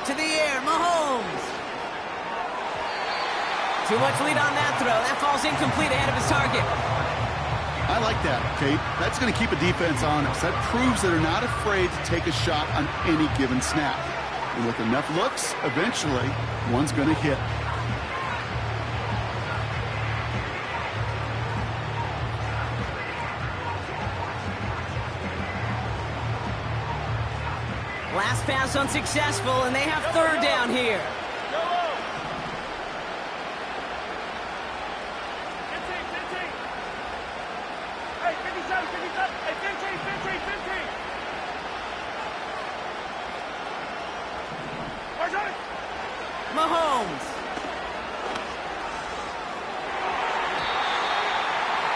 To the air, Mahomes. Too much lead on that throw. That falls incomplete ahead of his target. I like that, Kate. That's going to keep a defense honest. That proves that they're not afraid to take a shot on any given snap. And with enough looks, eventually, one's going to hit. Last pass unsuccessful, and they have 3rd down here. Yellow. 15. Hey, 57. Hey, 15. Arjun. Mahomes.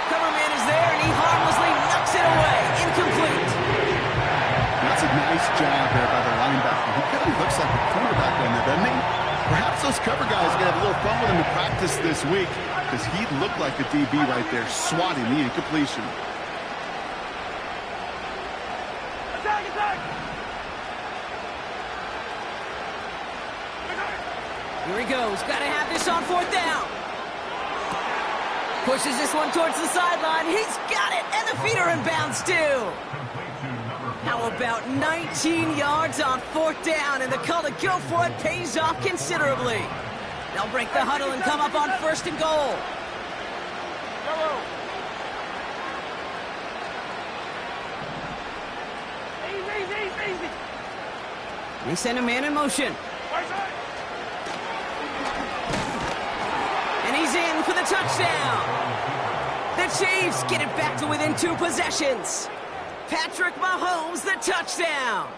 Coverman is there, and he harmlessly knocks it away. Incomplete. That's a nice job there by the linebacker. He kind of looks like a quarterback on there, doesn't he? Perhaps those cover guys are going to have a little fun with him in practice this week because he looked like a DB right there, swatting the incompletion. Attack. Here he goes. Got to have this on 4th down. Pushes this one towards the sideline. He's got it, and the feet are in bounds too. How about 19 yards on 4th down, and the call to go for it pays off considerably. They'll break the huddle and come up on 1st and goal. Yellow. Easy. They send a man in motion. Arjun. And he's in for the touchdown. The Chiefs get it back to within 2 possessions. Patrick Mahomes, the touchdown.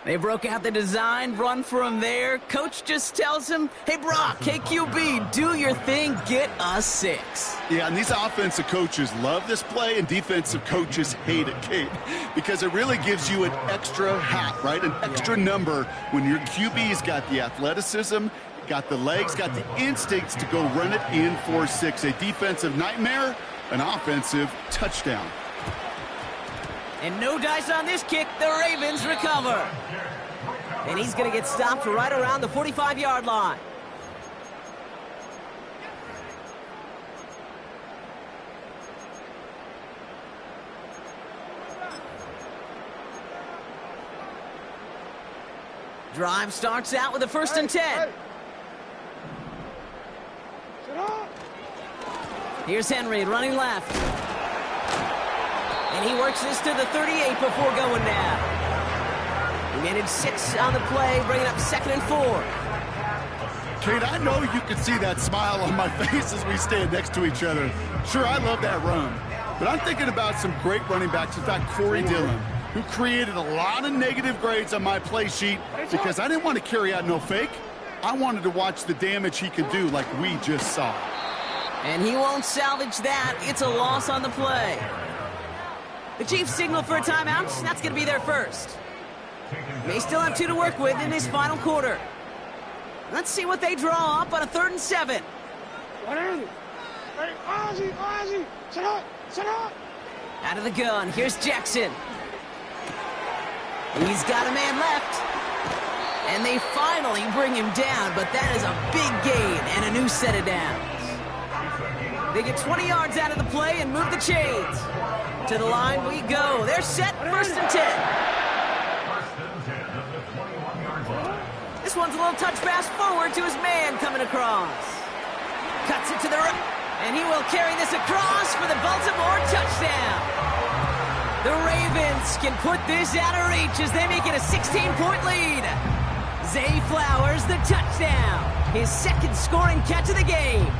They broke out the design, run for him there. Coach just tells him, hey, Brock, KQB, do your thing, get us 6. Yeah, and these offensive coaches love this play, and defensive coaches hate it, Kate, because it really gives you an extra hat, right? An extra number when your QB's got the athleticism, got the legs, got the instincts to go run it in for 6. A defensive nightmare, an offensive touchdown. And no dice on this kick. The Ravens recover. And he's going to get stopped right around the 45-yard line. Drive starts out with a 1st and 10. Here's Henry running left. And he works this to the 38 before going down. He managed 6 on the play, bringing up 2nd and 4. Kate, I know you can see that smile on my face as we stand next to each other. Sure, I love that run. But I'm thinking about some great running backs. In fact, Corey Dillon, who created a lot of negative grades on my play sheet because I didn't want to carry out no fake. I wanted to watch the damage he could do like we just saw. And he won't salvage that. It's a loss on the play. The Chiefs signal for a timeout. That's going to be their first. They still have 2 to work with in this final quarter. Let's see what they draw up on a 3rd and 7. Out of the gun, here's Jackson. He's got a man left. And they finally bring him down, but that is a big gain and a new set of downs. They get 20 yards out of the play and move the chains. To the line we go. They're set, 1st and 10. This one's a little touch pass forward to his man coming across. Cuts it to the right, and he will carry this across for the Baltimore touchdown. The Ravens can put this out of reach as they make it a 16-point lead. Zay Flowers, the touchdown. His 2nd scoring catch of the game.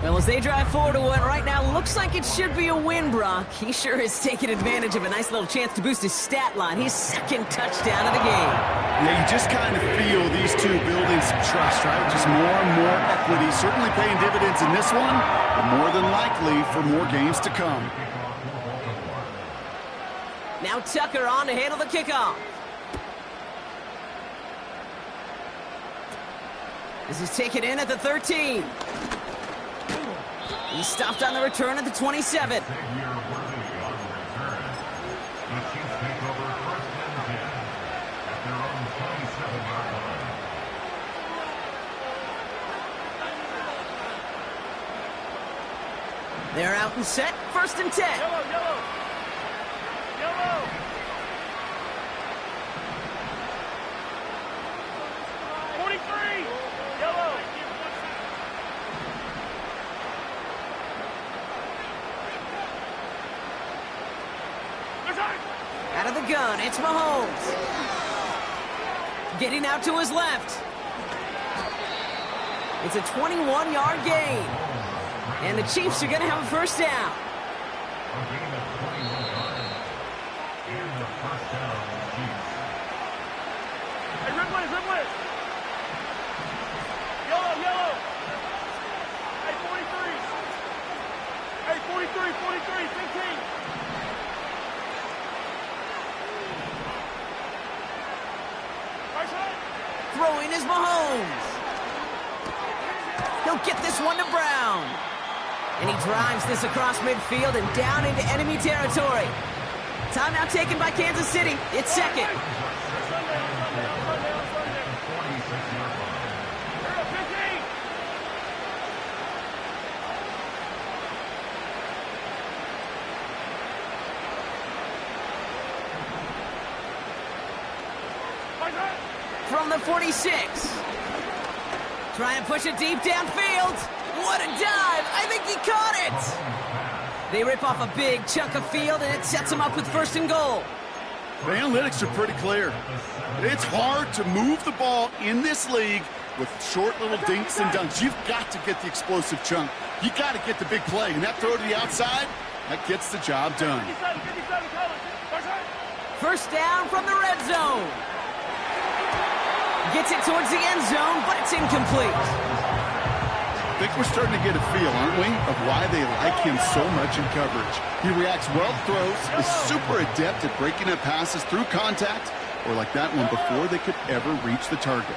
Well, as they drive forward to what right now looks like it should be a win, Brock. He sure has taken advantage of a nice little chance to boost his stat line. His 2nd touchdown of the game. Yeah, you just kind of feel these two building some trust, right? Just more and more equity. Certainly paying dividends in this one, but more than likely for more games to come. Now Tucker on to handle the kickoff. This is taken in at the 13. He's stopped on the return at the 27. They're out and set, 1st and 10. Yellow, yellow. Yellow. Yellow. Out of the gun, it's Mahomes. Getting out to his left. It's a 21-yard gain. And the Chiefs are going to have a 1st down. Hey, Ridley, Ridley. Yellow, yellow. Hey, 43. Hey, 43, 43, 15. Right side. Throwing is Mahomes. He'll get this one to Brown. And he drives this across midfield and down into enemy territory. Timeout taken by Kansas City. It's 2nd. From the 46. Trying to push it deep downfield. What a dive! I think he caught it! They rip off a big chunk of field, and it sets them up with 1st and goal. The analytics are pretty clear. It's hard to move the ball in this league with short little dinks and dunks. You've got to get the explosive chunk. You got to get the big play. And that throw to the outside, that gets the job done. 1st down from the red zone. Gets it towards the end zone, but it's incomplete. I think we're starting to get a feel, aren't we, of why they like him so much in coverage. He reacts well to throws, is super adept at breaking up passes through contact, or like that one before they could ever reach the target.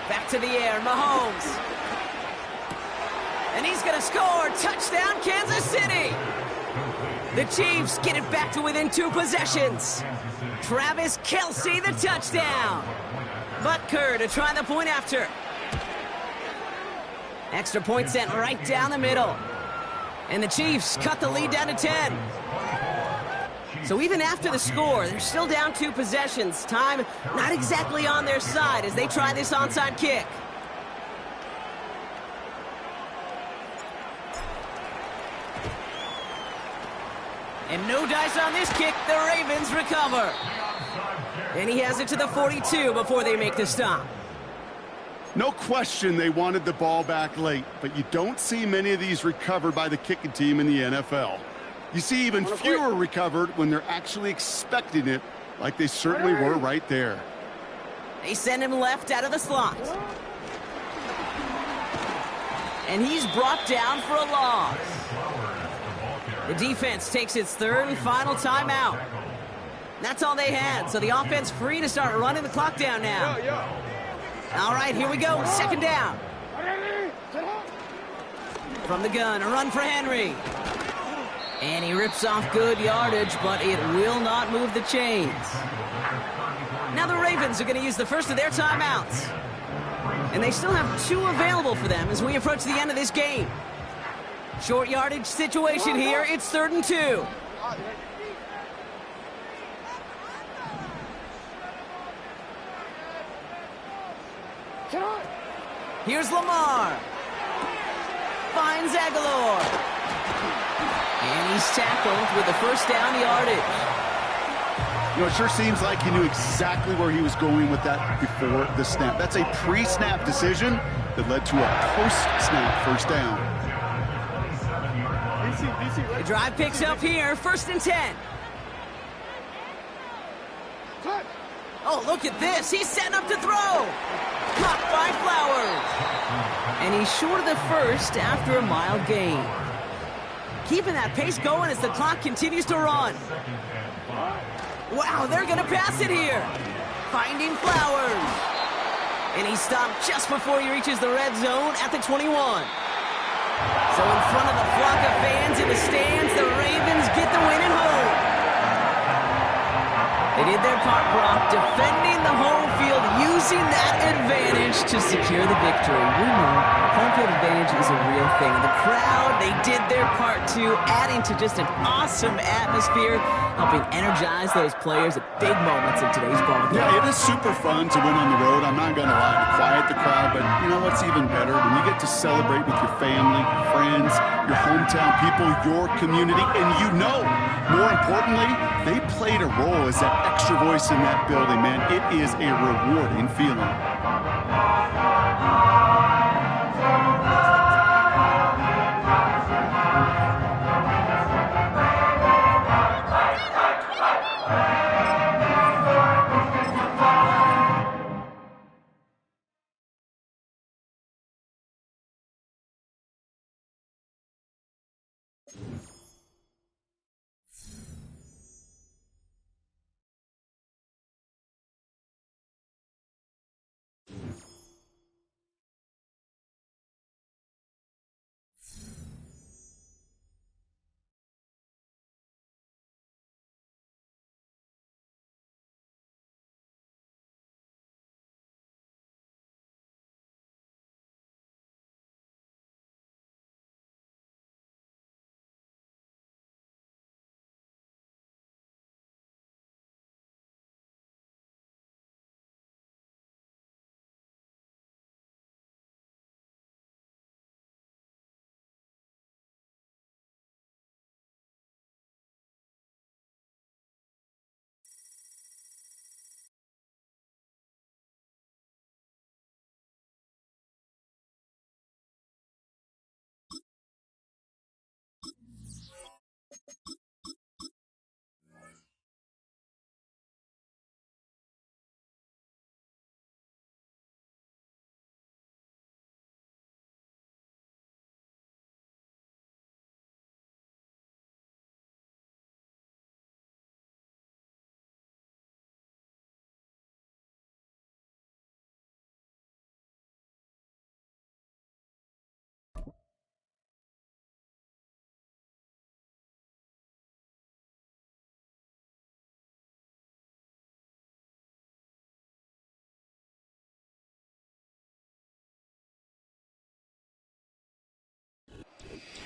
Back to the air, Mahomes. And he's going to score. Touchdown, Kansas City. The Chiefs get it back to within 2 possessions. Travis Kelce, the touchdown. Butker to try the point after. Extra point sent right down the middle. And the Chiefs cut the lead down to 10. So even after the score, they're still down 2 possessions. Time not exactly on their side as they try this onside kick. And no dice on this kick. The Ravens recover. And he has it to the 42 before they make the stop. No question they wanted the ball back late, but you don't see many of these recovered by the kicking team in the NFL. You see even fewer recovered when they're actually expecting it, like they certainly were right there. They send him left out of the slot. And he's brought down for a loss. The defense takes its 3rd and final timeout. That's all they had, so the offense free to start running the clock down now. All right, here we go, 2nd down. From the gun, a run for Henry. And he rips off good yardage, but it will not move the chains. Now the Ravens are going to use the first of their timeouts. And they still have 2 available for them as we approach the end of this game. Short yardage situation here. It's 3rd and 2. Here's Lamar. Finds Aguilar. And he's tackled with the first down yardage. You know, it sure seems like he knew exactly where he was going with that before the snap. That's a pre-snap decision that led to a post-snap first down. The drive picks up here, 1st and 10. Oh, look at this. He's setting up to throw. Caught by Flowers. And he's short of the first after a mild gain. Keeping that pace going as the clock continues to run. Wow, they're going to pass it here. Finding Flowers. And he stopped just before he reaches the red zone at the 21. So in front of the flock of fans in the stands, the Ravens get the win at home. They did their part, Brock, defending the home field, using that advantage to secure the victory. We know home field advantage is a real thing. The crowd, they did their part too, adding to just an awesome atmosphere, helping energize those players at big moments in today's ballgame. Yeah, it is super fun to win on the road. I'm not going to lie, to quiet the crowd, but you know what's even better? When you get to celebrate with your family, your friends, your hometown people, your community, and you know, more importantly, they played a role as that extra voice in that building, man. It is a rewarding feeling.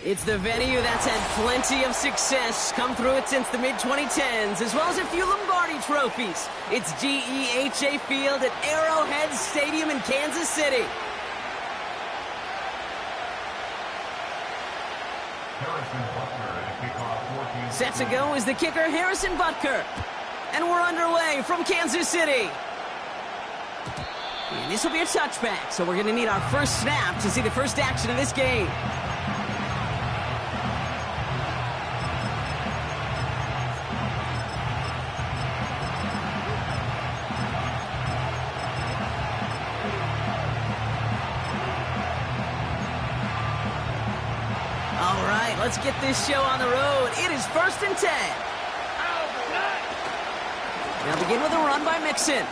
It's the venue that's had plenty of success come through it since the mid-2010s, as well as a few Lombardi trophies. It's GEHA Field at Arrowhead Stadium in Kansas City. Set to go is the kicker, Harrison Butker. And we're underway from Kansas City. And this will be a touchback, so we're going to need our first snap to see the first action of this game. All right, let's get this show on the road. It is 1st and 10. Now begin with a run by Mixon.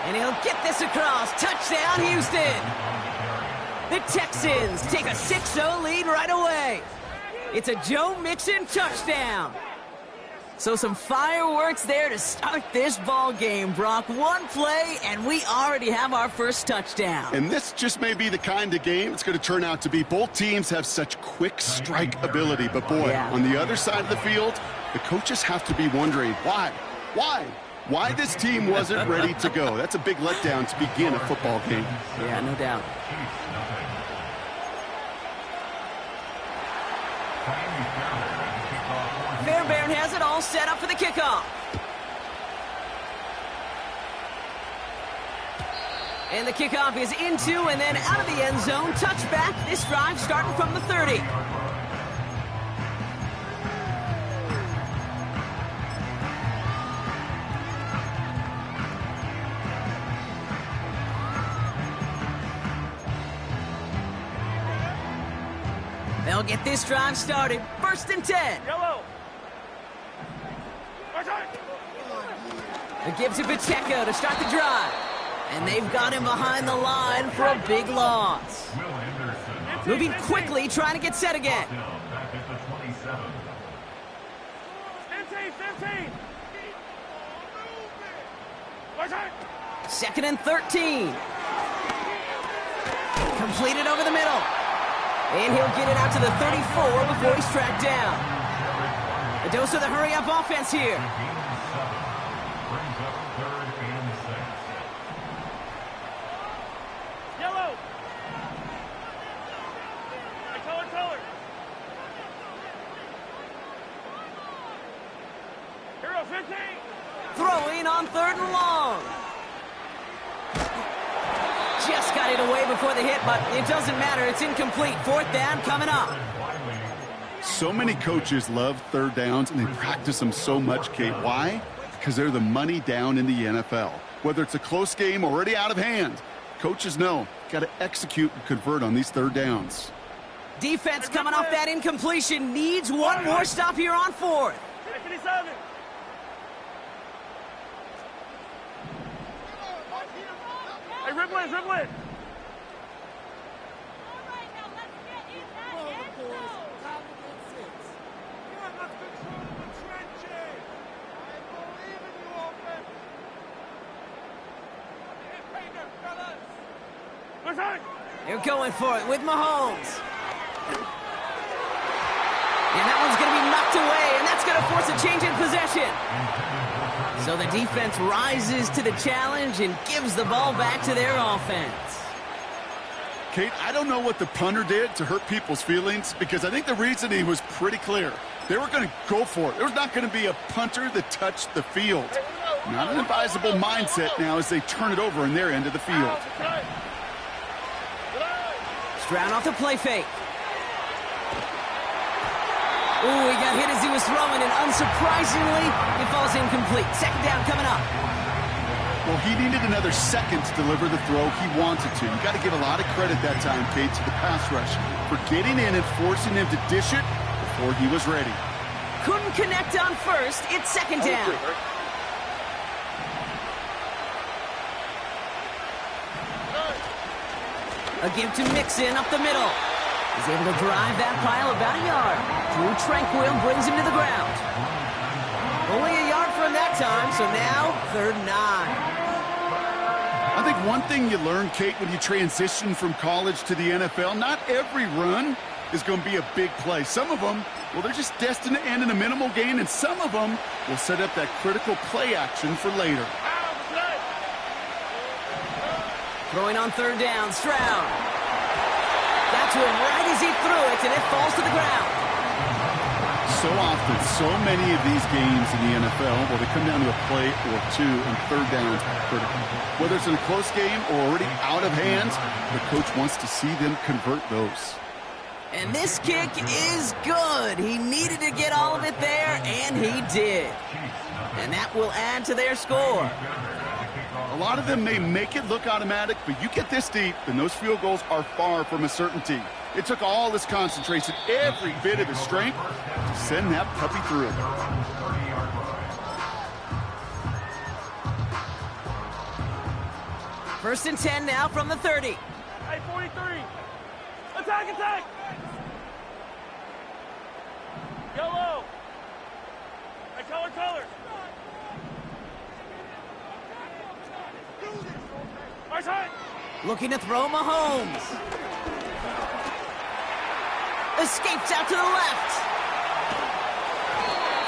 And he'll get this across. Touchdown, Houston. The Texans take a 6-0 lead right away. It's a Joe Mixon touchdown. So some fireworks there to start this ball game, Brock. One play, and we already have our first touchdown. And this just may be the kind of game it's going to turn out to be. Both teams have such quick strike ability. But, boy, on the other side of the field, the coaches have to be wondering, why? Why this team wasn't ready to go? That's a big letdown to begin a football game. Yeah, no doubt. Fairbairn has it all set up for the kickoff. And the kickoff is into and then out of the end zone. Touchback. This drive starting from the 30. They'll get this drive started. 1st and 10. Yellow. They give to Pacheco to start the drive. And they've got him behind the line for a big loss. Moving quickly, trying to get set again. 15. 2nd and 13. Completed over the middle. And he'll get it out to the 34 before he's tracked down. A dose of the hurry-up offense here. Yellow. Color. Hero 15. Throwing on 3rd and long. Just got it away before the hit, but it doesn't matter. It's incomplete. 4th down coming up. So many coaches love 3rd downs, and they practice them so much, Kate. Why? Because they're the money down in the NFL. Whether it's a close game already out of hand, coaches know, got to execute and convert on these 3rd downs. Defense coming off that incompletion needs one more stop here on 4th. 57. Hey, Riblin. They're going for it with Mahomes. And that one's going to be knocked away, and that's going to force a change in possession. So the defense rises to the challenge and gives the ball back to their offense. Kate, I don't know what the punter did to hurt people's feelings, because I think the reasoning was pretty clear. They were going to go for it. There was not going to be a punter that touched the field. Not an advisable mindset now as they turn it over in their end of the field. Stroud off the play fake. Ooh, he got hit as he was throwing, and unsurprisingly, it falls incomplete. 2nd down coming up. Well, he needed another second to deliver the throw he wanted to. You got to give a lot of credit that time, Kate, to the pass rush for getting in and forcing him to dish it before he was ready. Couldn't connect on 1st. It's 2nd down. A give to Mixon up the middle. He's able to drive that pile about a yard. Drew Tranquil brings him to the ground. Only a yard from that time, so now 3rd and 9. I think one thing you learn, Kate, when you transition from college to the NFL, not every run is going to be a big play. Some of them, well, they're just destined to end in a minimal gain, and some of them will set up that critical play action for later. Throwing on 3rd down, Stroud. Got to him right as he threw it, and it falls to the ground. So often, so many of these games in the NFL, well, they come down to a play or two, and 3rd downs are critical. Whether it's in a close game or already out of hand, the coach wants to see them convert those. And this kick is good. He needed to get all of it there, and he did. And that will add to their score. A lot of them may make it look automatic, but you get this deep, and those field goals are far from a certainty. It took all his concentration, every bit of his strength, to send that puppy through. First and 10 now from the 30. Hey, 43. Attack, attack. Yellow. Hey, color, color. Right side. Looking to throw Mahomes. Escapes out to the left.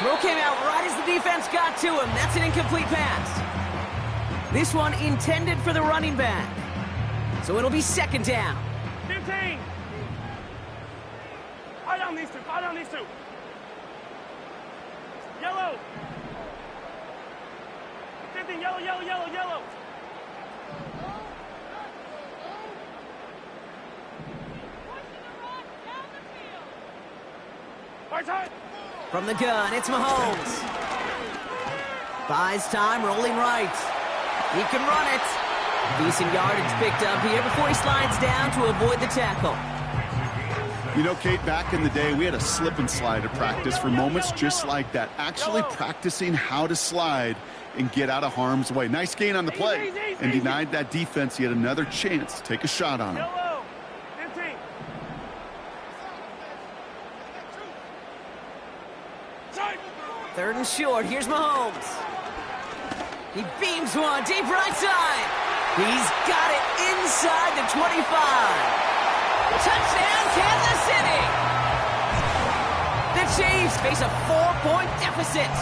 Throw came out right as the defense got to him. That's an incomplete pass. This one intended for the running back. So it'll be second down. 15. Eye down these two. Eye down these two. Yellow. 15. Yellow, yellow, yellow, yellow. Right side. From the gun, it's Mahomes. Buys time, rolling right. He can run it. Decent yardage picked up here before he slides down to avoid the tackle. You know, Kate, back in the day, we had a slip and slide at practice for moments just like that. Actually practicing how to slide and get out of harm's way. Nice gain on the play and denied that defense yet another chance to take a shot on him. Yellow. 15. Side. Third and short, here's Mahomes. He beams one deep right side. He's got it inside the 25. Touchdown, Kansas City. The Chiefs face a 4-point deficit.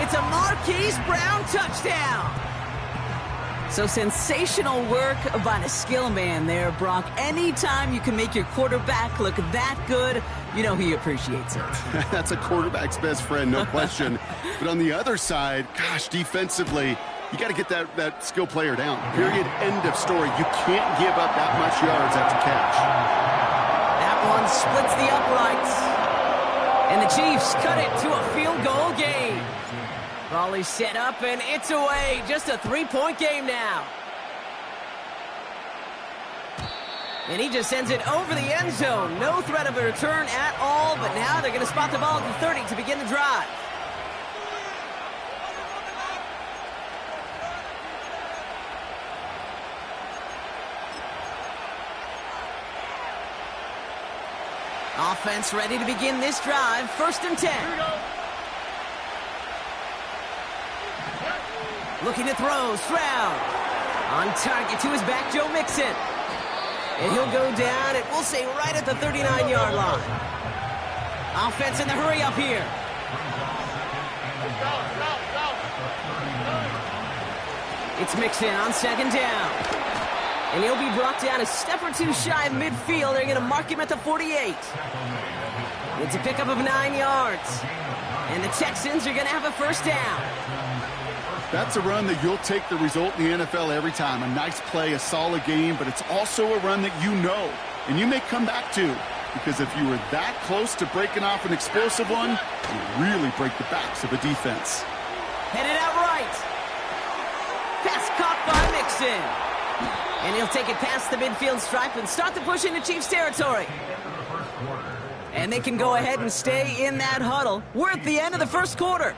It's a Marquise Brown touchdown. So sensational work by the skill man there, Brock. Anytime you can make your quarterback look that good, you know he appreciates it. That's a quarterback's best friend, no question. But on the other side, gosh, defensively, you got to get that skill player down. Period. End of story. You can't give up that much yards after catch. That one splits the uprights. And the Chiefs cut it to a field goal game. Raleigh set up, and it's away. Just a 3-point game now. And he just sends it over the end zone. No threat of a return at all, but now they're going to spot the ball at the 30 to begin the drive. Offense ready to begin this drive. First and 10. Looking to throw, Stroud. On target to his back, Joe Mixon. And he'll go down, and we'll say right at the 39-yard line. Offense in the hurry up here. It's Mixon on second down. And he'll be brought down a step or two shy of midfield. They're going to mark him at the 48. It's a pickup of 9 yards. And the Texans are going to have a first down. That's a run that you'll take the result in the NFL every time. A nice play, a solid game, but it's also a run that you know and you may come back to, because if you were that close to breaking off an explosive one, you really break the backs of a defense. Headed out right. Pass caught by Mixon. And he'll take it past the midfield stripe and start the push into Chiefs territory. And they can go ahead and stay in that huddle. We're at the end of the first quarter.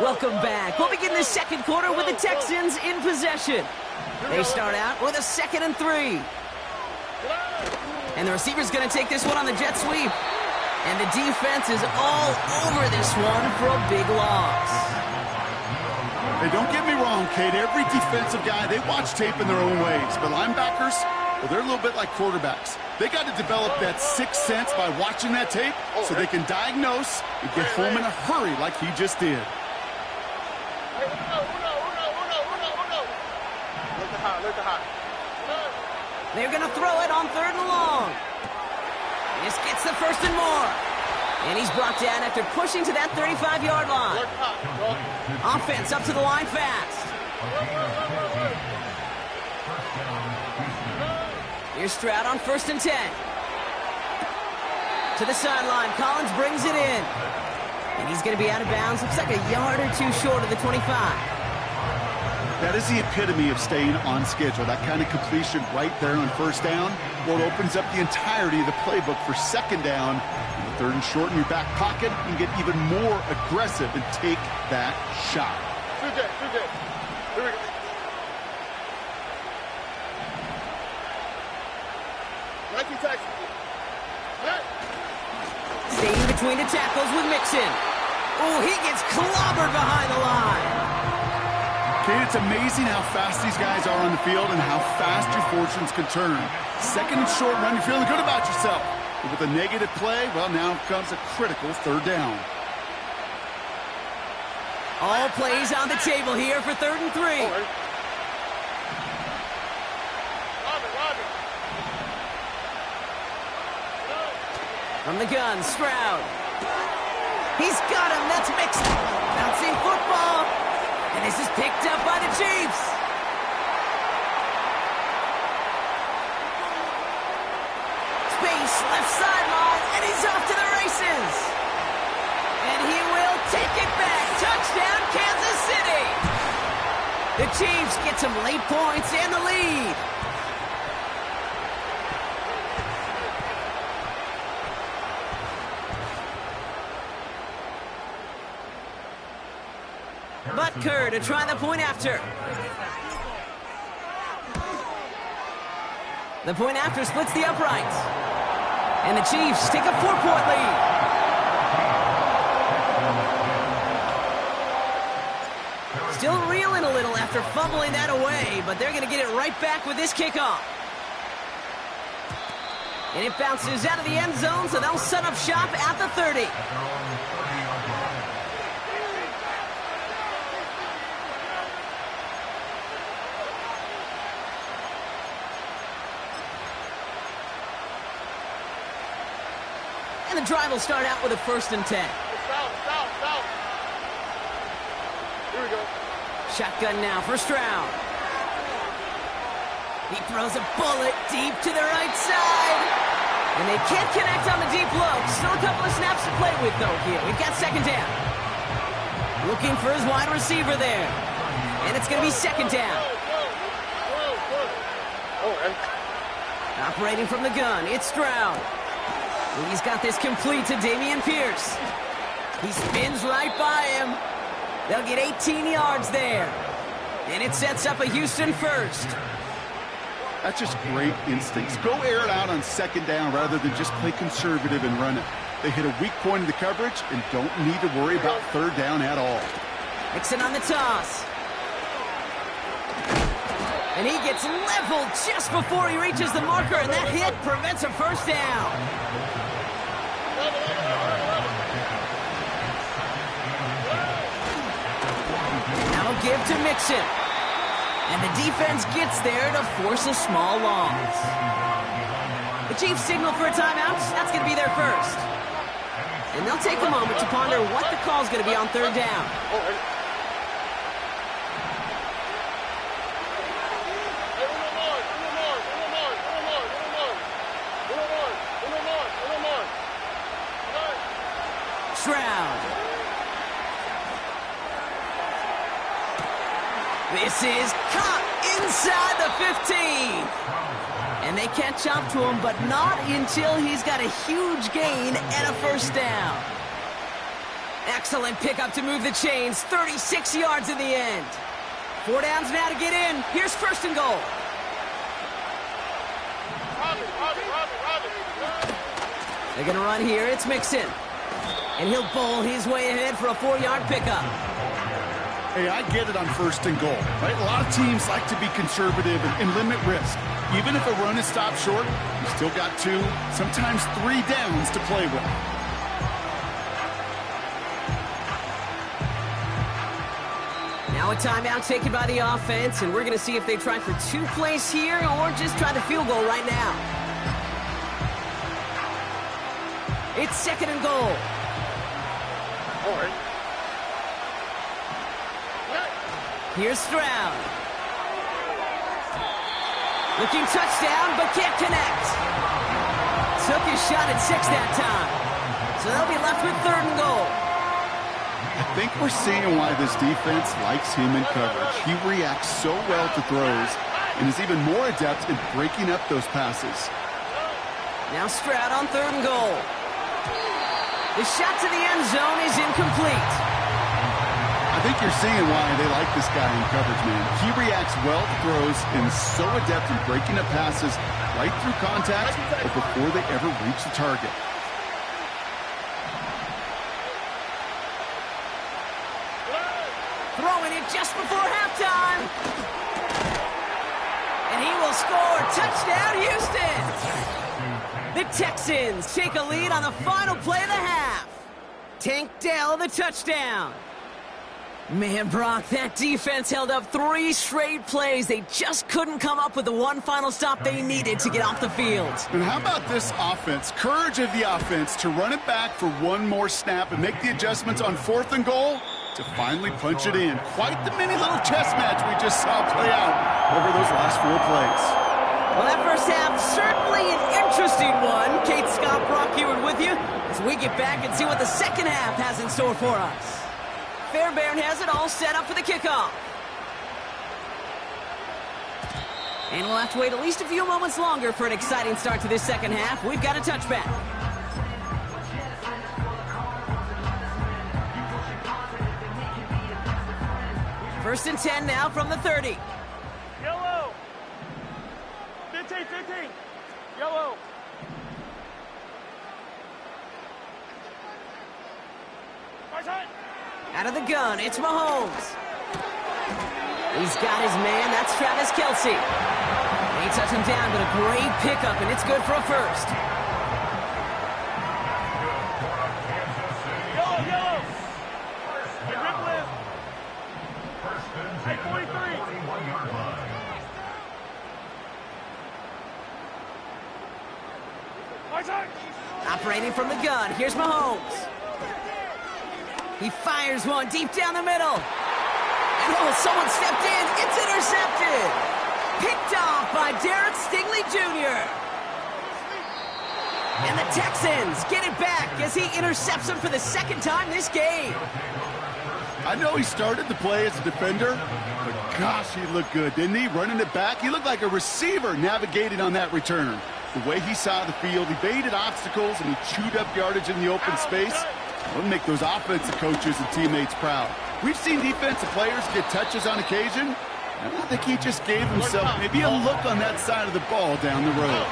Welcome back. We'll begin the second quarter with the Texans in possession. They start out with a 2nd and 3. And the receiver's going to take this one on the jet sweep. And the defense is all over this one for a big loss. Hey, don't get me wrong, Kate. Every defensive guy, they watch tape in their own ways. But linebackers, well, they're a little bit like quarterbacks. They got to develop that sixth sense by watching that tape so they can diagnose and get home in a hurry like he just did. They're going to throw it on 3rd and long. This gets the 1st and more. And he's brought down after pushing to that 35-yard line. Offense up to the line fast. Here's Stroud on 1st and 10. To the sideline. Collins brings it in. And he's going to be out of bounds. Looks like a yard or two short of the 25. That is the epitome of staying on schedule. That kind of completion right there on first down. Well, it opens up the entirety of the playbook for second down. And the third and short in your back pocket, you can get even more aggressive and take that shot. Here we go. Nike taxi. Staying between the tackles with Mixon. Oh, he gets clobbered behind the line. Kate, it's amazing how fast these guys are on the field and how fast your fortunes can turn. Second and short run, you're feeling good about yourself. But with a negative play, well, now comes a critical third down. All plays on the table here for 3rd and 3. From the gun, Stroud. He's got him. That's Mixon. Bouncing football. And this is picked up by the Chiefs. Space, left sideline, and he's off to the races. And he will take it back. Touchdown, Kansas City. The Chiefs get some late points and the lead. Butker to try the point after. The point after splits the uprights. And the Chiefs take a 4-point lead. Still reeling a little after fumbling that away, but they're going to get it right back with this kickoff. And it bounces out of the end zone, so they'll set up shop at the 30. And the drive will start out with a 1st and 10. South. Here we go. Shotgun now for Stroud. He throws a bullet deep to the right side. And they can't connect on the deep low. Still a couple of snaps to play with, though, here. We've got 2nd down. Looking for his wide receiver there. And it's going to be 2nd down. Operating from the gun, it's Stroud. He's got this complete to Dameon Pierce. He spins right by him. They'll get 18 yards there. And it sets up a Houston 1st. That's just great instincts. Go air it out on 2nd down rather than just play conservative and run it. They hit a weak point in the coverage and don't need to worry about 3rd down at all. Mixon on the toss. And he gets leveled just before he reaches the marker, and that hit prevents a 1st down. Now give to Mixon. And the defense gets there to force a small loss. The Chiefs signal for a timeout. That's going to be their 1st. And they'll take a moment to ponder what the call is going to be on 3rd down. Stroud. This is caught inside the 15. And they catch up to him, but not until he's got a huge gain and a 1st down. Excellent pickup to move the chains. 36 yards in the end. 4 downs now to get in. Here's 1st and goal. They're going to run here. It's Mixon. And he'll bowl his way ahead for a 4-yard pickup. Hey, I get it on 1st and goal, right? A lot of teams like to be conservative and limit risk. Even if a run is stopped short, you still got 2, sometimes 3 downs to play with. Now a timeout taken by the offense, and we're going to see if they try for 2 plays here or just try the field goal right now. It's 2nd and goal. All right. Here's Stroud. Looking touchdown, but can't connect. Took his shot at 6 that time. So they'll be left with 3rd and goal. I think we're seeing why this defense likes him in coverage. He reacts so well to throws and is even more adept in breaking up those passes. Now Stroud on 3rd and goal. The shot to the end zone is incomplete. I think you're seeing why they like this guy in coverage, man. He reacts well to throws and is so adept in breaking up passes right through contact or before they ever reach the target. Throwing it just before halftime. And he will score. Touchdown, Houston. The Texans take a lead on the final play of the half. Tank Dell, the touchdown. Man, Brock, that defense held up 3 straight plays. They just couldn't come up with the one final stop they needed to get off the field. And how about this offense? Courage of the offense to run it back for one more snap and make the adjustments on 4th and goal to finally punch it in. Quite the mini little chess match we just saw play out over those last 4 plays. Well, that first half, certainly an interesting one. Kate, Scott, Brock Ewart with you as we get back and see what the second half has in store for us. Fairbairn has it all set up for the kickoff. And we'll have to wait at least a few moments longer for an exciting start to this second half. We've got a touchback. First and 10 now from the 30. Yellow. 15, 15. Yellow. Out of the gun, it's Mahomes. He's got his man, that's Travis Kelce. They touch him down, but a great pickup, and it's good for a first. Yellow, yellow. Hey, rip list. Hey, 43. Operating from the gun, here's Mahomes. He fires one deep down the middle. And oh, someone stepped in. It's intercepted. Picked off by Derek Stingley Jr. And the Texans get it back as he intercepts him for the second time this game. I know he started the play as a defender, but gosh, he looked good, didn't he? Running it back, he looked like a receiver navigating on that return. The way he saw the field, he baited obstacles, and he chewed up yardage in the open space. It'll make those offensive coaches and teammates proud. We've seen defensive players get touches on occasion. I don't think he just gave himself maybe a look on that side of the ball down the road.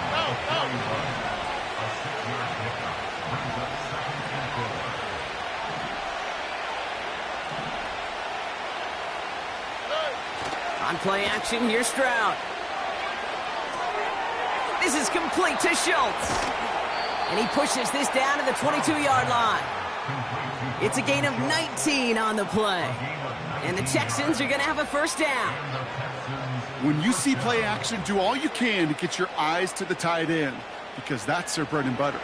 On play action, here's Stroud. This is complete to Schultz. And he pushes this down to the 22-yard line. It's a gain of 19 on the play. And the Texans are going to have a first down. When you see play action, do all you can to get your eyes to the tight end, because that's their bread and butter.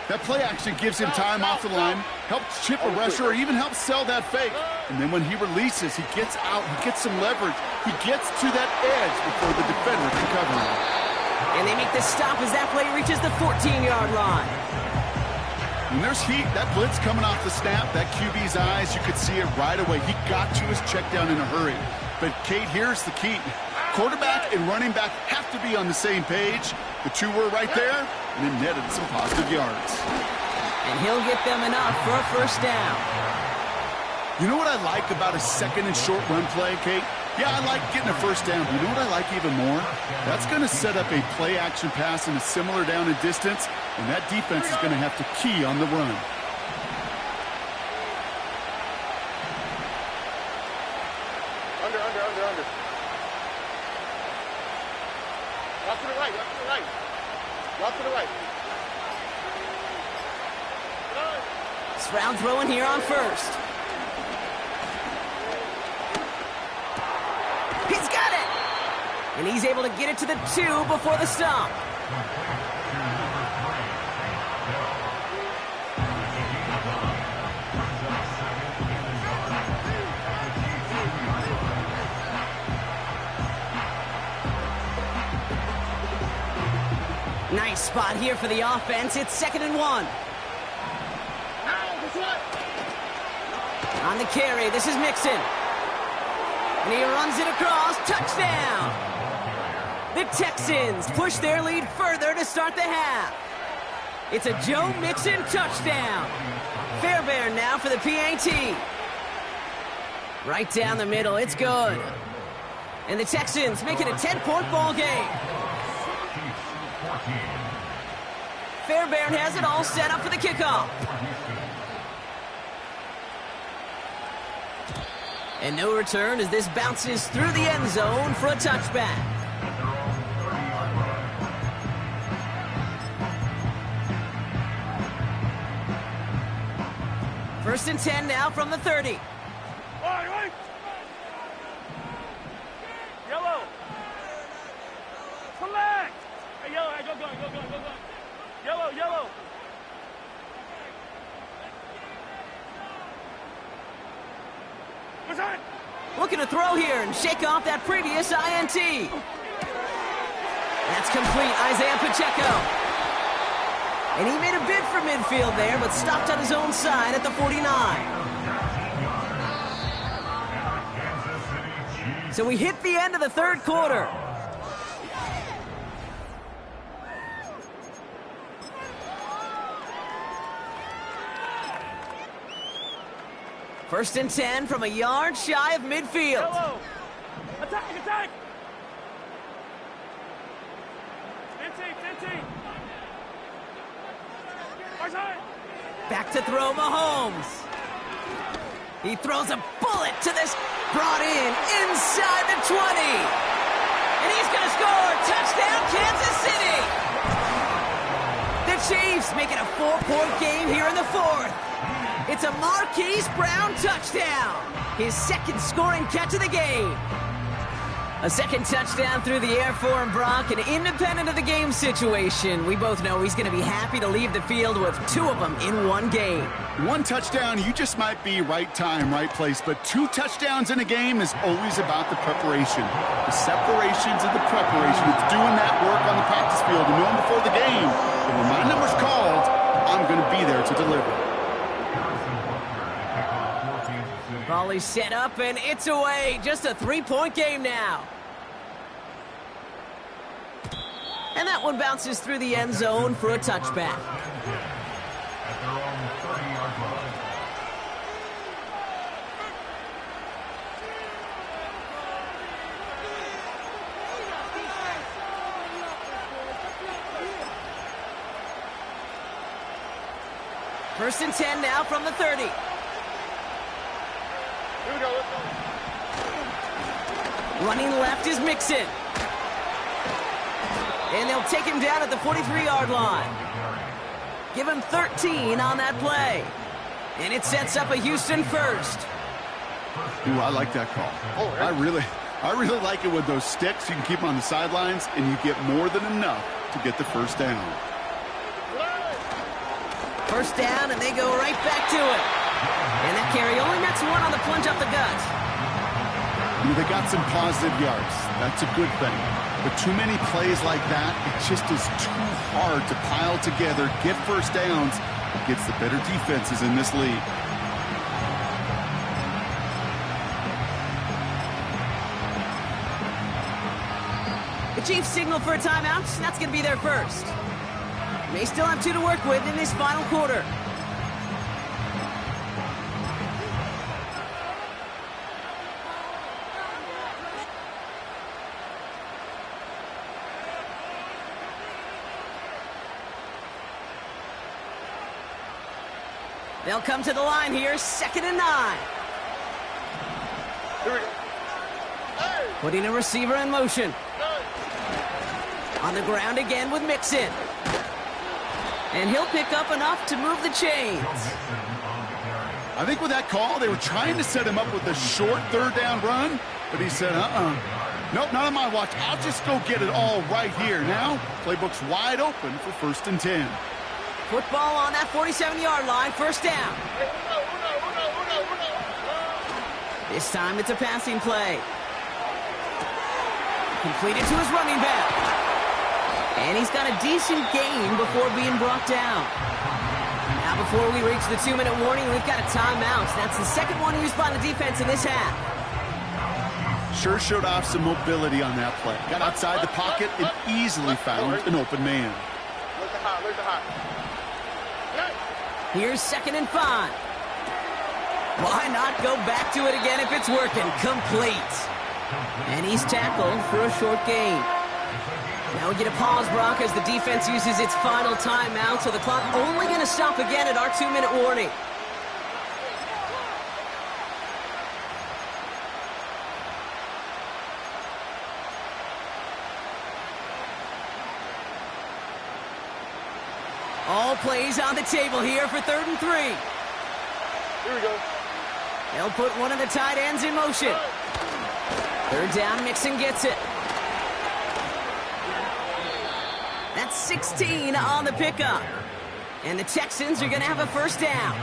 That play action gives him time off the line, helps chip a rusher, or even helps sell that fake. And then when he releases, he gets out, he gets some leverage. He gets to that edge before the defender can cover him. And they make the stop as that play reaches the 14-yard line. When there's heat, that blitz coming off the snap, that QB's eyes, you could see it right away. He got to his check down in a hurry. But, Kate, here's the key. Quarterback and running back have to be on the same page. The two were right there, and it netted some positive yards. And he'll get them enough for a first down. You know what I like about a second and short run play, Kate? Yeah, I like getting a first down, but you know what I like even more? That's going to set up a play-action pass in a similar down and distance, and that defense is going to have to key on the run. Under. Walk to the right, walk to the right. Walk to the right. Stroud throwing here on first. He's got it! And he's able to get it to the 2 before the stop. Nice spot here for the offense. It's 2nd and 1. On the carry, this is Mixon. And he runs it across. Touchdown! The Texans push their lead further to start the half. It's a Joe Mixon touchdown. Fairbairn now for the PAT. Right down the middle, it's good. And the Texans make it a 10-point ball game. Fairbairn has it all set up for the kickoff. And no return as this bounces through the end zone for a touchback. First and 10 now from the 30. Right. Yellow. Select. Hey, yellow. Hey, go. Yellow. What's that? Looking to throw here and shake off that previous INT. That's complete, Isaiah Pacheco. And he made a bid for midfield there, but stopped on his own side at the 49. So we hit the end of the third quarter. First and 10 from a yard shy of midfield. Yellow. Attack. 15. Back to throw Mahomes. He throws a bullet to this. Brought in inside the 20. And he's going to score. Touchdown, Kansas City. The Chiefs make it a 4-point game here in the fourth. It's a Marquise Brown touchdown. His second scoring catch of the game. A second touchdown through the air for him, Brock, and independent of the game situation, we both know he's going to be happy to leave the field with 2 of them in one game. 1 touchdown, you just might be right time, right place, but 2 touchdowns in a game is always about the preparation. The separations of the preparation. It's doing that work on the practice field and knowing before the game that when my number's called, I'm going to be there to deliver. Volley set up, and it's away. Just a 3-point game now. And that one bounces through the end zone for a touchback. At their own 30-yard line. First and 10 now from the 30. Here we go. Let's go. Running left is Mixon. And they'll take him down at the 43-yard line. Give him 13 on that play. And it sets up a Houston first. Ooh, I like that call. I really like it with those sticks. You can keep them on the sidelines, and you get more than enough to get the first down. First down, and they go right back to it. And that carry only nets 1 on the plunge up the gut. I mean, they got some positive yards. That's a good thing. But too many plays like that, it just is too hard to pile together, get first downs against the better defenses in this league. The Chiefs signal for a timeout. That's going to be their first. They still have 2 to work with in this final quarter. They'll come to the line here, 2nd and 9. Here we go. Hey! Putting a receiver in motion. On the ground again with Mixon. And he'll pick up enough to move the chains. I think with that call, they were trying to set him up with a short 3rd down run, but he said, nope, not on my watch. I'll just go get it all right here. Now, playbook's wide open for 1st and 10. Football on that 47-yard line, first down. This time it's a passing play. Completed to his running back. And he's got a decent gain before being brought down. Now Before we reach the 2-minute warning, we've got a timeout. That's the second one used by the defense in this half. Sure showed off some mobility on that play. Got outside the pocket and easily found an open man. Where's the hot? Here's 2nd and 5. Why not go back to it again if it's working? Complete. And he's tackled for a short gain. Now we get a pause, Brock, as the defense uses its final timeout, so the clock only going to stop again at our 2-minute warning. All plays on the table here for 3rd and 3. Here we go. They'll put one of the tight ends in motion. 3rd down, Mixon gets it. That's 16 on the pickup. And the Texans are going to have a 1st down.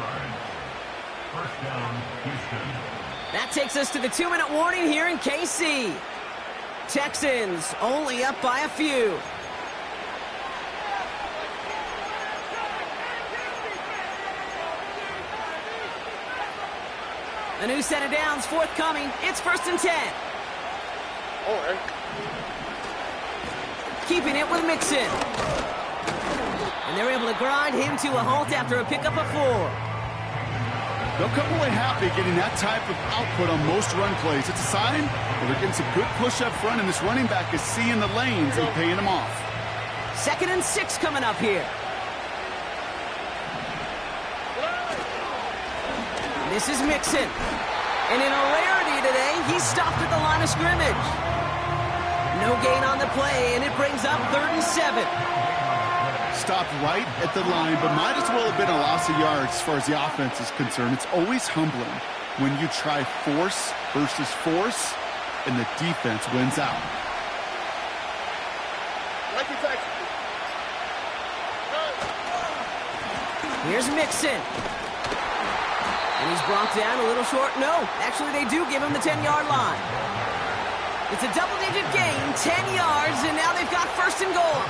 First down, Houston. That takes us to the 2-minute warning here in KC. Texans only up by a few. A new set of downs forthcoming. It's 1st and 10. Oh, hey. Keeping it with Mixon. And they're able to grind him to a halt after a pickup of 4. They'll come away happy getting that type of output on most run plays. It's a sign that they're getting some good push up front, and this running back is seeing the lanes and paying them off. 2nd and 6 coming up here. This is Mixon. And in a rarity today, he's stopped at the line of scrimmage. No gain on the play, and it brings up 3rd and 7. Stopped right at the line, but might as well have been a loss of yards as far as the offense is concerned. It's always humbling when you try force versus force, and the defense wins out. Here's Mixon. And he's brought down a little short. No, actually they do give him the 10-yard line. It's a double-digit gain, 10 yards, and now they've got 1st and goal.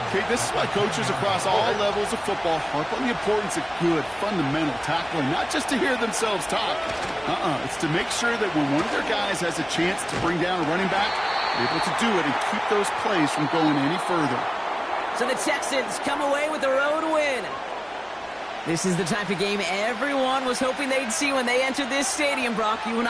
Okay, this is why coaches across all levels of football harp on the importance of good, fundamental tackling, not just to hear themselves talk. It's to make sure that when one of their guys has a chance to bring down a running back, they're able to do it and keep those plays from going any further. So the Texans come away with the road win. This is the type of game everyone was hoping they'd see when they entered this stadium, Brock. You and